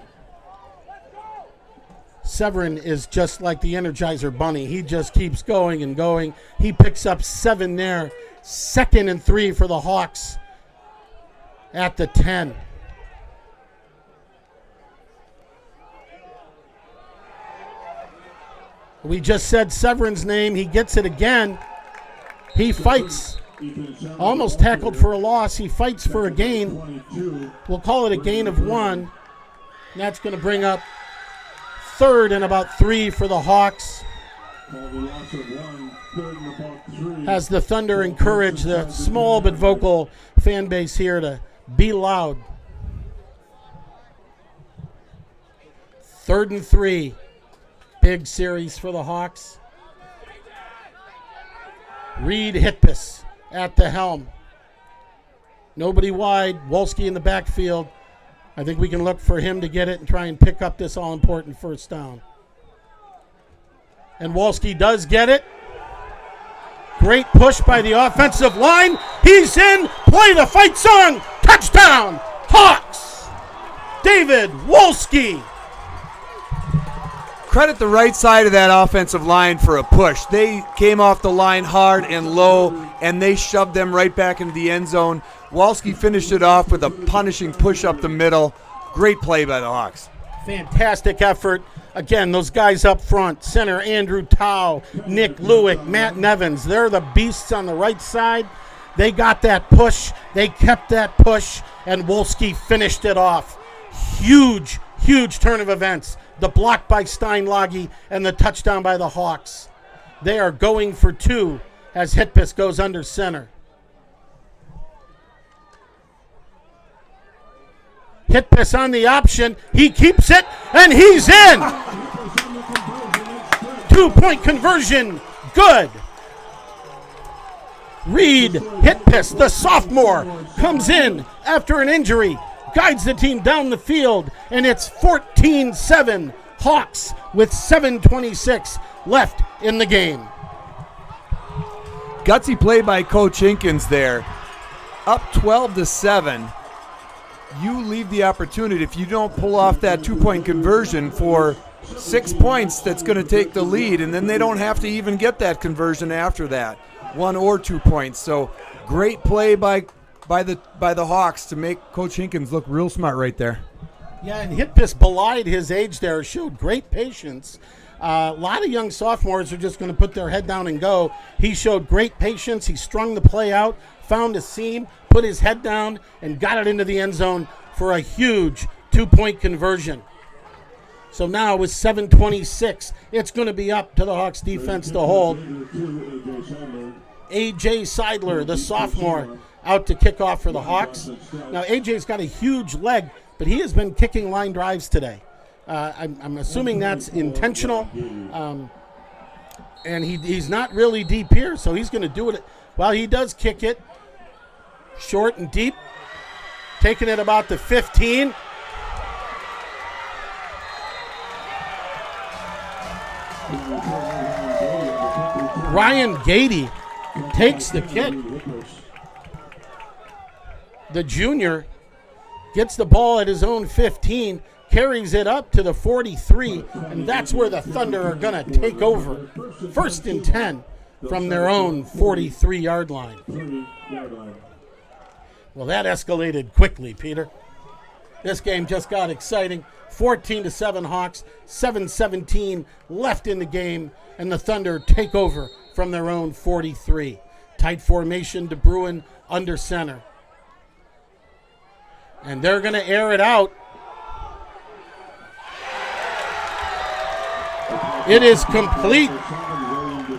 Severin is just like the Energizer Bunny. He just keeps going and going. He picks up 7 there. 2nd and 3 for the Hawks at the 10. We just said Severin's name. He gets it again. He fights. Almost tackled for a loss. He fights for a gain. We'll call it a gain of 1. And that's going to bring up 3rd and about 3 for the Hawks. As the Thunder encourage the small but vocal fan base here to be loud. 3rd and 3. Big series for the Hawks. Reed Hitpis at the helm. Nobody wide. Wolski in the backfield. I think we can look for him to get it and try and pick up this all-important first down. And Wolski does get it. Great push by the offensive line. He's in. Play the fight song. Touchdown, Hawks. David Wolski. Credit the right side of that offensive line for a push. They came off the line hard and low, and they shoved them right back into the end zone. Wolski finished it off with a punishing push up the middle. Great play by the Hawks. Fantastic effort. Again, those guys up front, center Andrew Tao, Nick Lewick, Matt Nevins, they're the beasts on the right side. They got that push. They kept that push, and Wolski finished it off. Huge, huge turn of events. The block by Steinlage and the touchdown by the Hawks. They are going for two as Hitpis goes under center. Hitpis on the option. He keeps it, and he's in. 2-point conversion. Good. Reed Hitpis, the sophomore, comes in after an injury, guides the team down the field, and it's 14-7 Hawks with 7:26 left in the game. Gutsy play by Coach Hinkins there. Up 12-7. You leave the opportunity, if you don't pull off that 2-point conversion, for 6 points that's going to take the lead, and then they don't have to even get that conversion after that, 1 or 2 points. So great play by the Hawks to make Coach Hinkins look real smart right there. Yeah, and Hitpis belied his age there, showed great patience. A lot of young sophomores are just going to put their head down and go. He showed great patience. He strung the play out, found a seam, put his head down, and got it into the end zone for a huge 2-point conversion. So now with 7:26, it's going to be up to the Hawks defense to hold. A.J. Seidler, the sophomore, out to kick off for the Hawks. Now, A.J.'s got a huge leg, but he has been kicking line drives today. I'm assuming that's intentional. And he's not really deep here, so he's going to do it. Well, he does kick it short and deep, taking it about the 15. Ryan Gady takes the kick. The junior gets the ball at his own 15, carries it up to the 43, and that's where the Thunder are going to take over. 1st and 10 from their own 43-yard line. Well, that escalated quickly, Peter. This game just got exciting. 14-7 Hawks, 7:17 left in the game, and the Thunder take over from their own 43. Tight formation, De Bruin under center. And they're going to air it out. It is complete.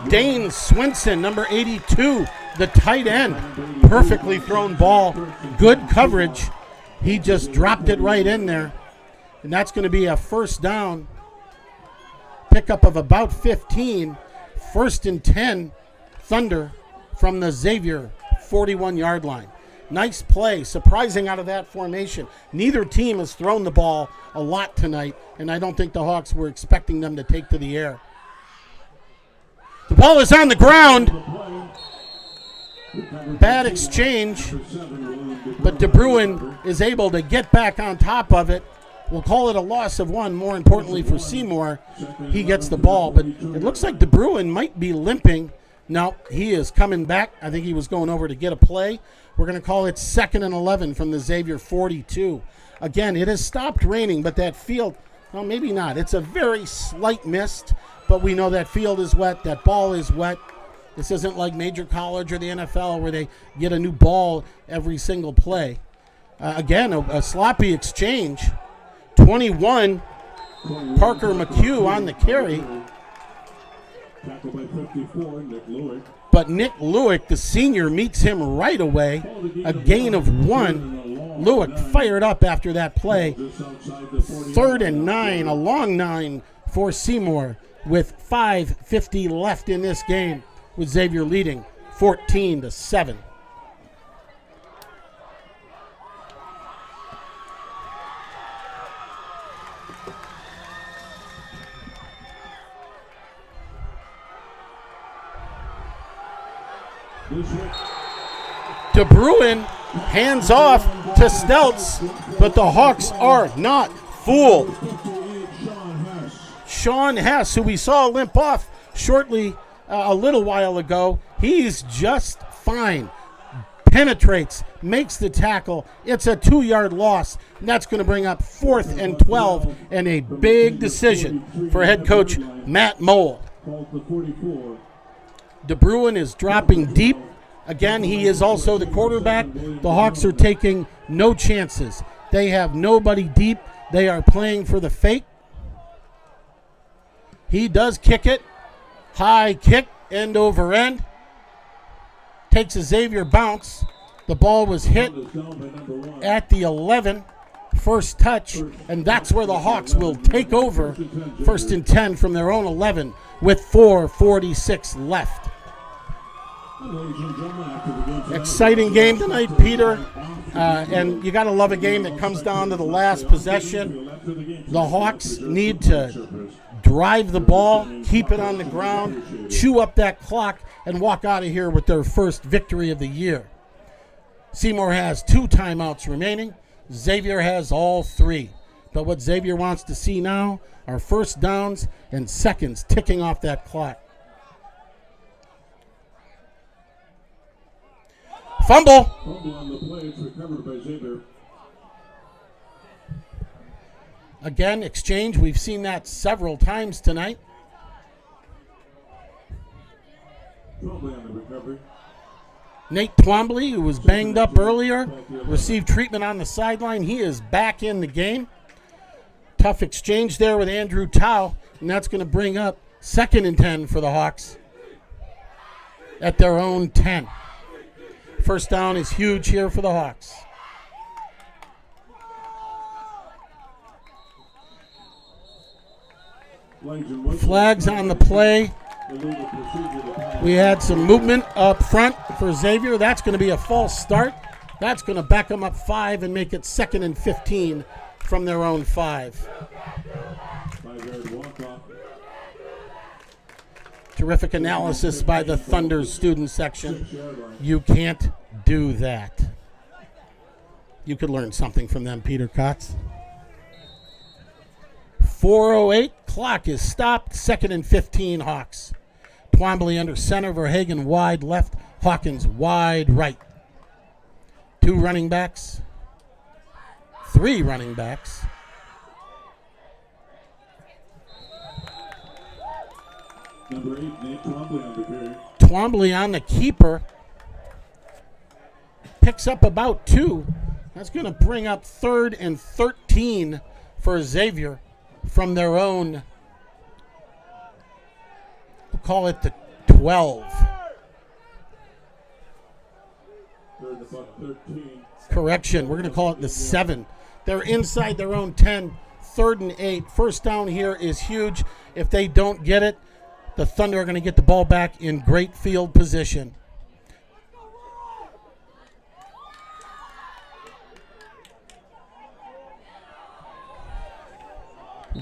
Dane Swinson, number 82, the tight end. Perfectly thrown ball. Good coverage. He just dropped it right in there. And that's going to be a first down. Pickup of about 15. 1st and 10, Thunder from the Xavier 41-yard line. Nice play, surprising out of that formation. Neither team has thrown the ball a lot tonight, and I don't think the Hawks were expecting them to take to the air. The ball is on the ground. Bad exchange, but De Bruin is able to get back on top of it. We'll call it a loss of 1. More importantly for Seymour, he gets the ball, but it looks like De Bruin might be limping. No, he is coming back. I think he was going over to get a play. We're going to call it 2nd and 11 from the Xavier 42. Again, it has stopped raining, but that field, well, maybe not. It's a very slight mist, but we know that field is wet. That ball is wet. This isn't like major college or the NFL where they get a new ball every single play. Again, a sloppy exchange. 21, Parker McHugh on the carry. Tackled by 54, Nick Lewick. But Nick Lewick, the senior, meets him right away. A gain of 1. Lewick fired up after that play. 3rd and 9, a long 9 for Seymour with 5:50 left in this game, with Xavier leading 14-7. De Bruin hands off to Stelz, but the Hawks are not fooled. Sean Hess, who we saw limp off shortly a little while ago, he's just fine. Penetrates, makes the tackle. It's a 2-yard loss, and that's going to bring up 4th and 12 and a big decision for head coach Matt Mole. De Bruin is dropping deep. Again, he is also the quarterback. The Hawks are taking no chances. They have nobody deep. They are playing for the fake. He does kick it. High kick, end over end. Takes a Xavier bounce. The ball was hit at the 11. First touch, and that's where the Hawks will take over. 1st and 10 from their own 11 with 4:46 left. Exciting game tonight, Peter. And you got to love a game that comes down to the last possession. The Hawks need to drive the ball, keep it on the ground, chew up that clock, and walk out of here with their first victory of the year. Seymour has 2 timeouts remaining. Xavier has all 3. But what Xavier wants to see now are first downs and seconds ticking off that clock. Fumble. Fumble on the play. It's recovered by Xavier. Again, exchange. We've seen that several times tonight. Twombly on the recovery. Nate Twombly, who was banged up earlier, received treatment on the sideline. He is back in the game. Tough exchange there with Andrew Tao, and that's going to bring up 2nd and 10 for the Hawks at their own 10. First down is huge here for the Hawks. Flags on the play. We had some movement up front for Xavier. That's going to be a false start. That's going to back them up 5 and make it 2nd and 15 from their own 5. Terrific analysis by the Thunder student section. You can't do that. You could learn something from them, Peter Kotz. 4:08, clock is stopped. 2nd and 15, Hawks. Twombly under center, Verhagen wide left, Hawkins wide right. 2 running backs. 3 running backs. Number 8, Nate Twombly on the carry. Twombly on the keeper. Picks up about 2. That's going to bring up 3rd and 13 for Xavier from their own, we'll call it the 12. 3rd and about 13. Correction, we're going to call it the 7. They're inside their own 10, 3rd and 8. First down here is huge. If they don't get it, the Thunder are going to get the ball back in great field position.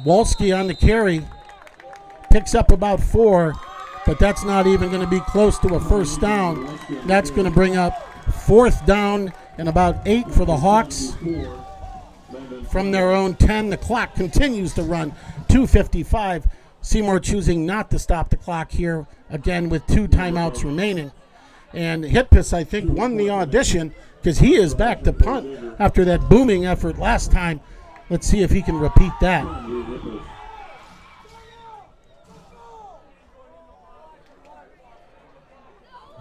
Wolski on the carry, picks up about 4, but that's not even going to be close to a first down. That's going to bring up 4th down and about 8 for the Hawks from their own 10. The clock continues to run, 2:55. Seymour choosing not to stop the clock here, again with 2 timeouts remaining. And Hitpis, I think, won the audition because he is back to punt after that booming effort last time. Let's see if he can repeat that.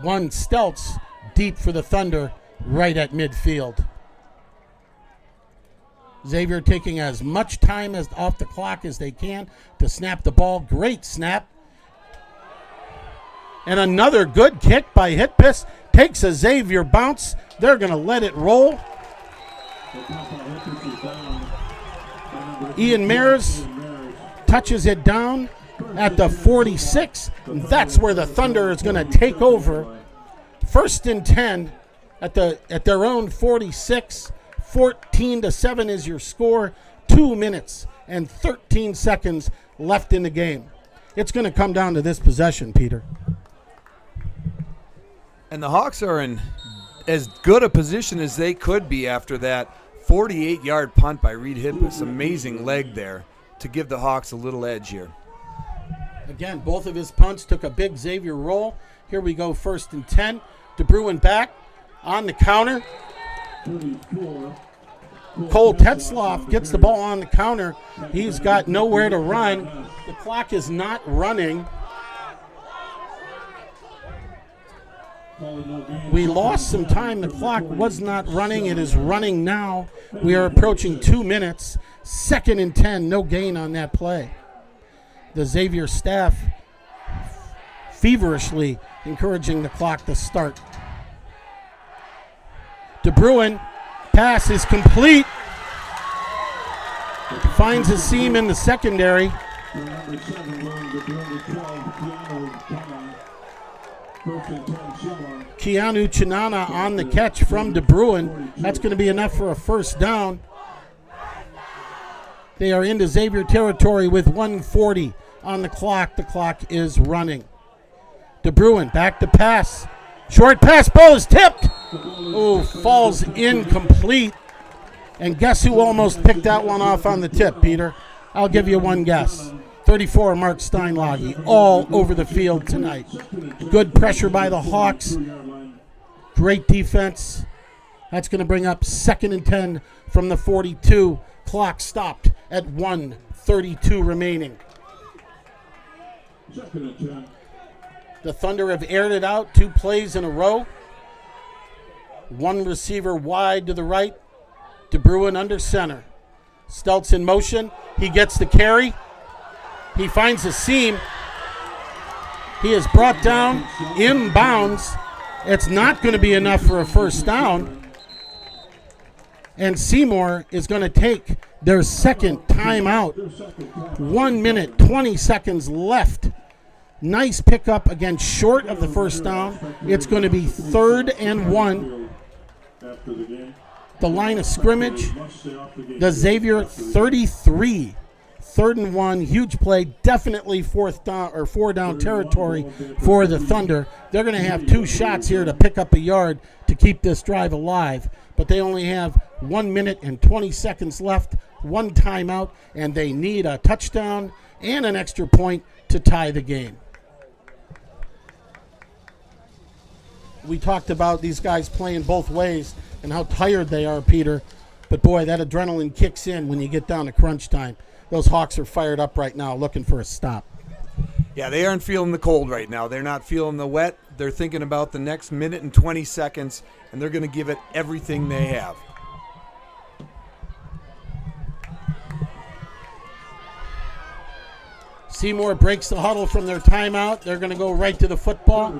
One Stelz deep for the Thunder right at midfield. Xavier taking as much time as off the clock as they can to snap the ball. Great snap. And another good kick by Hitpis. Takes a Xavier bounce. They're going to let it roll. Ian Mears touches it down at the 46. And that's where the Thunder is going to take over. 1st and 10 at their own 46. 14-7 is your score. 2 minutes and 13 seconds left in the game. It's going to come down to this possession, Peter. And the Hawks are in as good a position as they could be after that 48-yard punt by Reed Hippus. Amazing leg there to give the Hawks a little edge here. Again, both of his punts took a big Xavier roll. Here we go, 1st and 10. DeBruin back on the counter. Cole Tetzloff gets the ball on the counter. He's got nowhere to run. The clock is not running. We lost some time. The clock was not running. It is running now. We are approaching 2 minutes. 2nd and 10. No gain on that play. The Xavier staff feverishly encouraging the clock to start. DeBruin, pass is complete. Finds a seam in the secondary. Keanu Chinana on the catch from DeBruin. That's going to be enough for a 1st down. They are into Xavier territory with 1:40 on the clock. The clock is running. DeBruin back to pass. Short pass, ball is tipped. Oh, falls incomplete. And guess who almost picked that one off on the tip, Peter? I'll give you one guess. 34, Mark Steinlage, all over the field tonight. Good pressure by the Hawks. Great defense. That's going to bring up 2nd and 10 from the 42. Clock stopped at 1:32 remaining. The Thunder have aired it out 2 plays in a row. 1 receiver wide to the right. DeBruin under center. Stelz in motion. He gets the carry. He finds a seam. He is brought down inbounds. It's not going to be enough for a 1st down. And Seymour is going to take their 2nd timeout. 1 minute, 20 seconds left. Nice pickup, again, short of the 1st down. It's going to be 3rd and 1. The line of scrimmage. The Xavier 33. 3rd and 1, huge play, definitely 4th down or 4 down territory for the Thunder. They're going to have 2 shots here to pick up a yard to keep this drive alive, but they only have 1 minute and 20 seconds left, 1 timeout, and they need a touchdown and an extra point to tie the game. We talked about these guys playing both ways and how tired they are, Peter, but boy, that adrenaline kicks in when you get down to crunch time. Those Hawks are fired up right now looking for a stop. Yeah, they aren't feeling the cold right now. They're not feeling the wet. They're thinking about the next minute and 20 seconds, and they're going to give it everything they have. Seymour breaks the huddle from their timeout. They're going to go right to the football.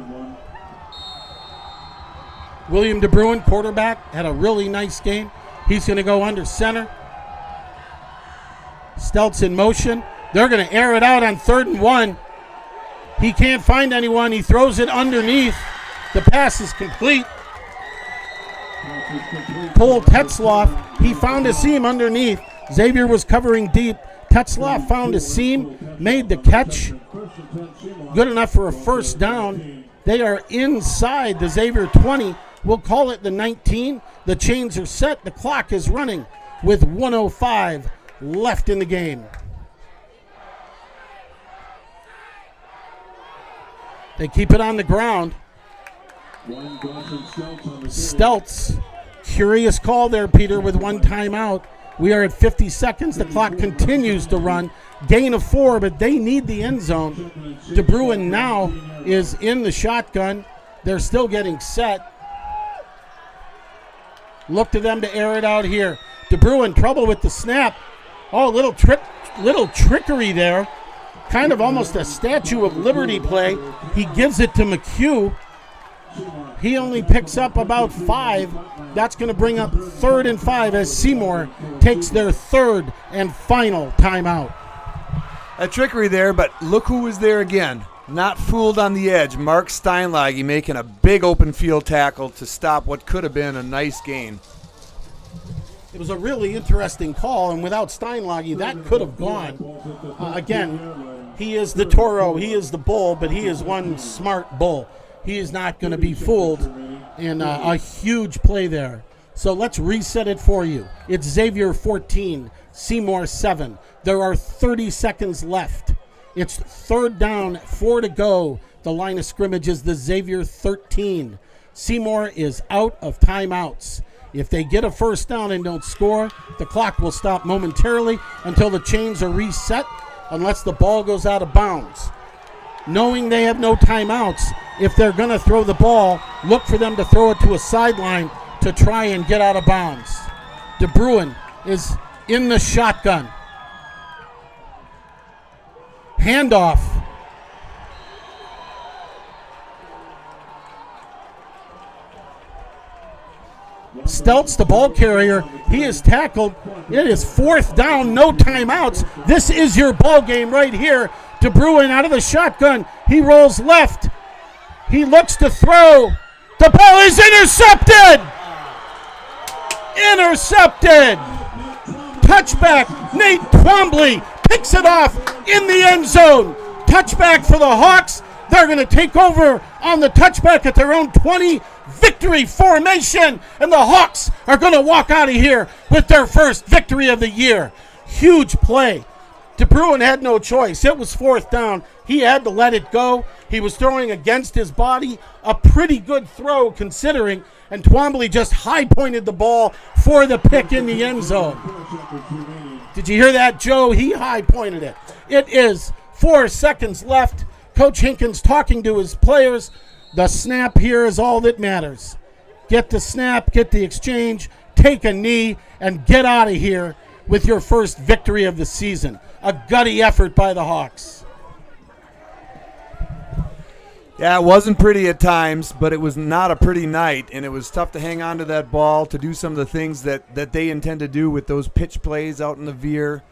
William DeBruin, quarterback, had a really nice game. He's going to go under center. Stelz in motion. They're going to air it out on 3rd and 1. He can't find anyone. He throws it underneath. The pass is complete. Cole Tetzloff, he found a seam underneath. Xavier was covering deep. Tetzloff found a seam, made the catch. Good enough for a 1st down. They are inside the Xavier 20. We'll call it the 19. The chains are set. The clock is running with 1:05 left in the game. They keep it on the ground. Stelz, curious call there, Peter, with 1 timeout. We are at 50 seconds. The clock continues to run. Gain of 4, but they need the end zone. DeBruin now is in the shotgun. They're still getting set. Look to them to air it out here. DeBruin, trouble with the snap. Oh, little trickery there. Kind of almost a Statue of Liberty play. He gives it to McHugh. He only picks up about 5. That's going to bring up 3rd and 5 as Seymour takes their 3rd and final timeout. A trickery there, but look who was there again. Not fooled on the edge. Mark Steinlage making a big open field tackle to stop what could have been a nice gain. It was a really interesting call, and without Steinlage, that could have gone. Again, he is the Toro, he is the bull, but he is one smart bull. he is not going to be fooled. And a huge play there. So let's reset it for you. It's Xavier 14, Seymour 7. There are 30 seconds left. It's third down, 4 to go. The line of scrimmage is the Xavier 13. Seymour is out of timeouts. If they get a first down and don't score, the clock will stop momentarily until the chains are reset, unless the ball goes out of bounds. Knowing they have no timeouts, if they're going to throw the ball, look for them to throw it to a sideline to try and get out of bounds. De Bruin is in the shotgun. Handoff. Steltz, the ball carrier, he is tackled. It is fourth down, no timeouts. This is your ball game right here. De Bruin out of the shotgun. He rolls left. He looks to throw. The ball is intercepted. Intercepted. Touchback. Nate Twombly picks it off in the end zone. Touchback for the Hawks. They're going to take over on the touchback at their own 20. Victory formation, and the Hawks are going to walk out of here with their first victory of the year. Huge play. De Bruin had no choice. It was fourth down. He had to let it go. He was throwing against his body. A pretty good throw considering, and Twombly just high-pointed the ball for the pick in the end zone. Did you hear that, Joe? He high-pointed it. It is 4 seconds left. Coach Hinkins talking to his players. The snap here is all that matters. Get the snap, get the exchange, take a knee, and get out of here with your first victory of the season. A gutty effort by the Hawks. Yeah, it wasn't pretty at times, but it was not a pretty night, and it was tough to hang on to that ball, to do some of the things that they intend to do with those pitch plays out in the veer.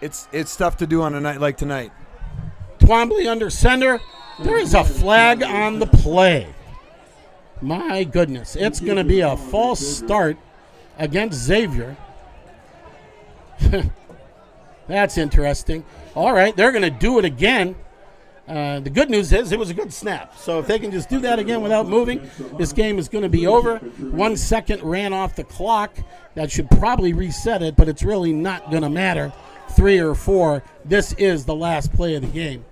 It's tough to do on a night like tonight. Twombly under center. There is a flag on the play. My goodness. It's going to be a false start against Xavier. That's interesting. All right, they're going to do it again. The good news is it was a good snap. So if they can just do that again without moving, this game is going to be over. 1 second ran off the clock. That should probably reset it, but it's really not going to matter. 3 or 4. This is the last play of the game.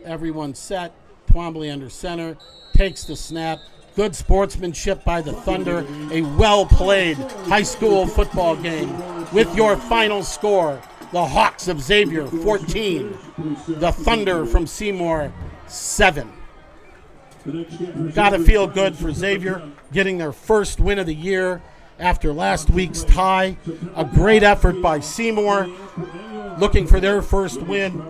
Everyone set. Twombly under center. Takes the snap. Good sportsmanship by the Thunder. A well-played high school football game with your final score. The Hawks of Xavier, 14. The Thunder from Seymour, 7. Got to feel good for Xavier getting their first win of the year after last week's tie. A great effort by Seymour, looking for their first win.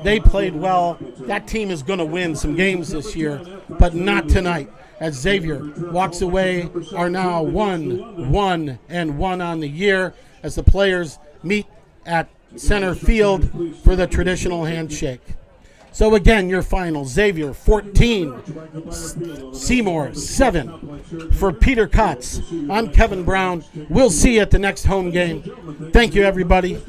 They played well. That team is going to win some games this year, but not tonight, as Xavier walks away, are now 1-1-1 on the year as the players meet at center field for the traditional handshake. So again, your final, Xavier 14, Seymour 7. For Peter Kotz, I'm Kevin Brown. We'll see you at the next home game. Thank you, everybody.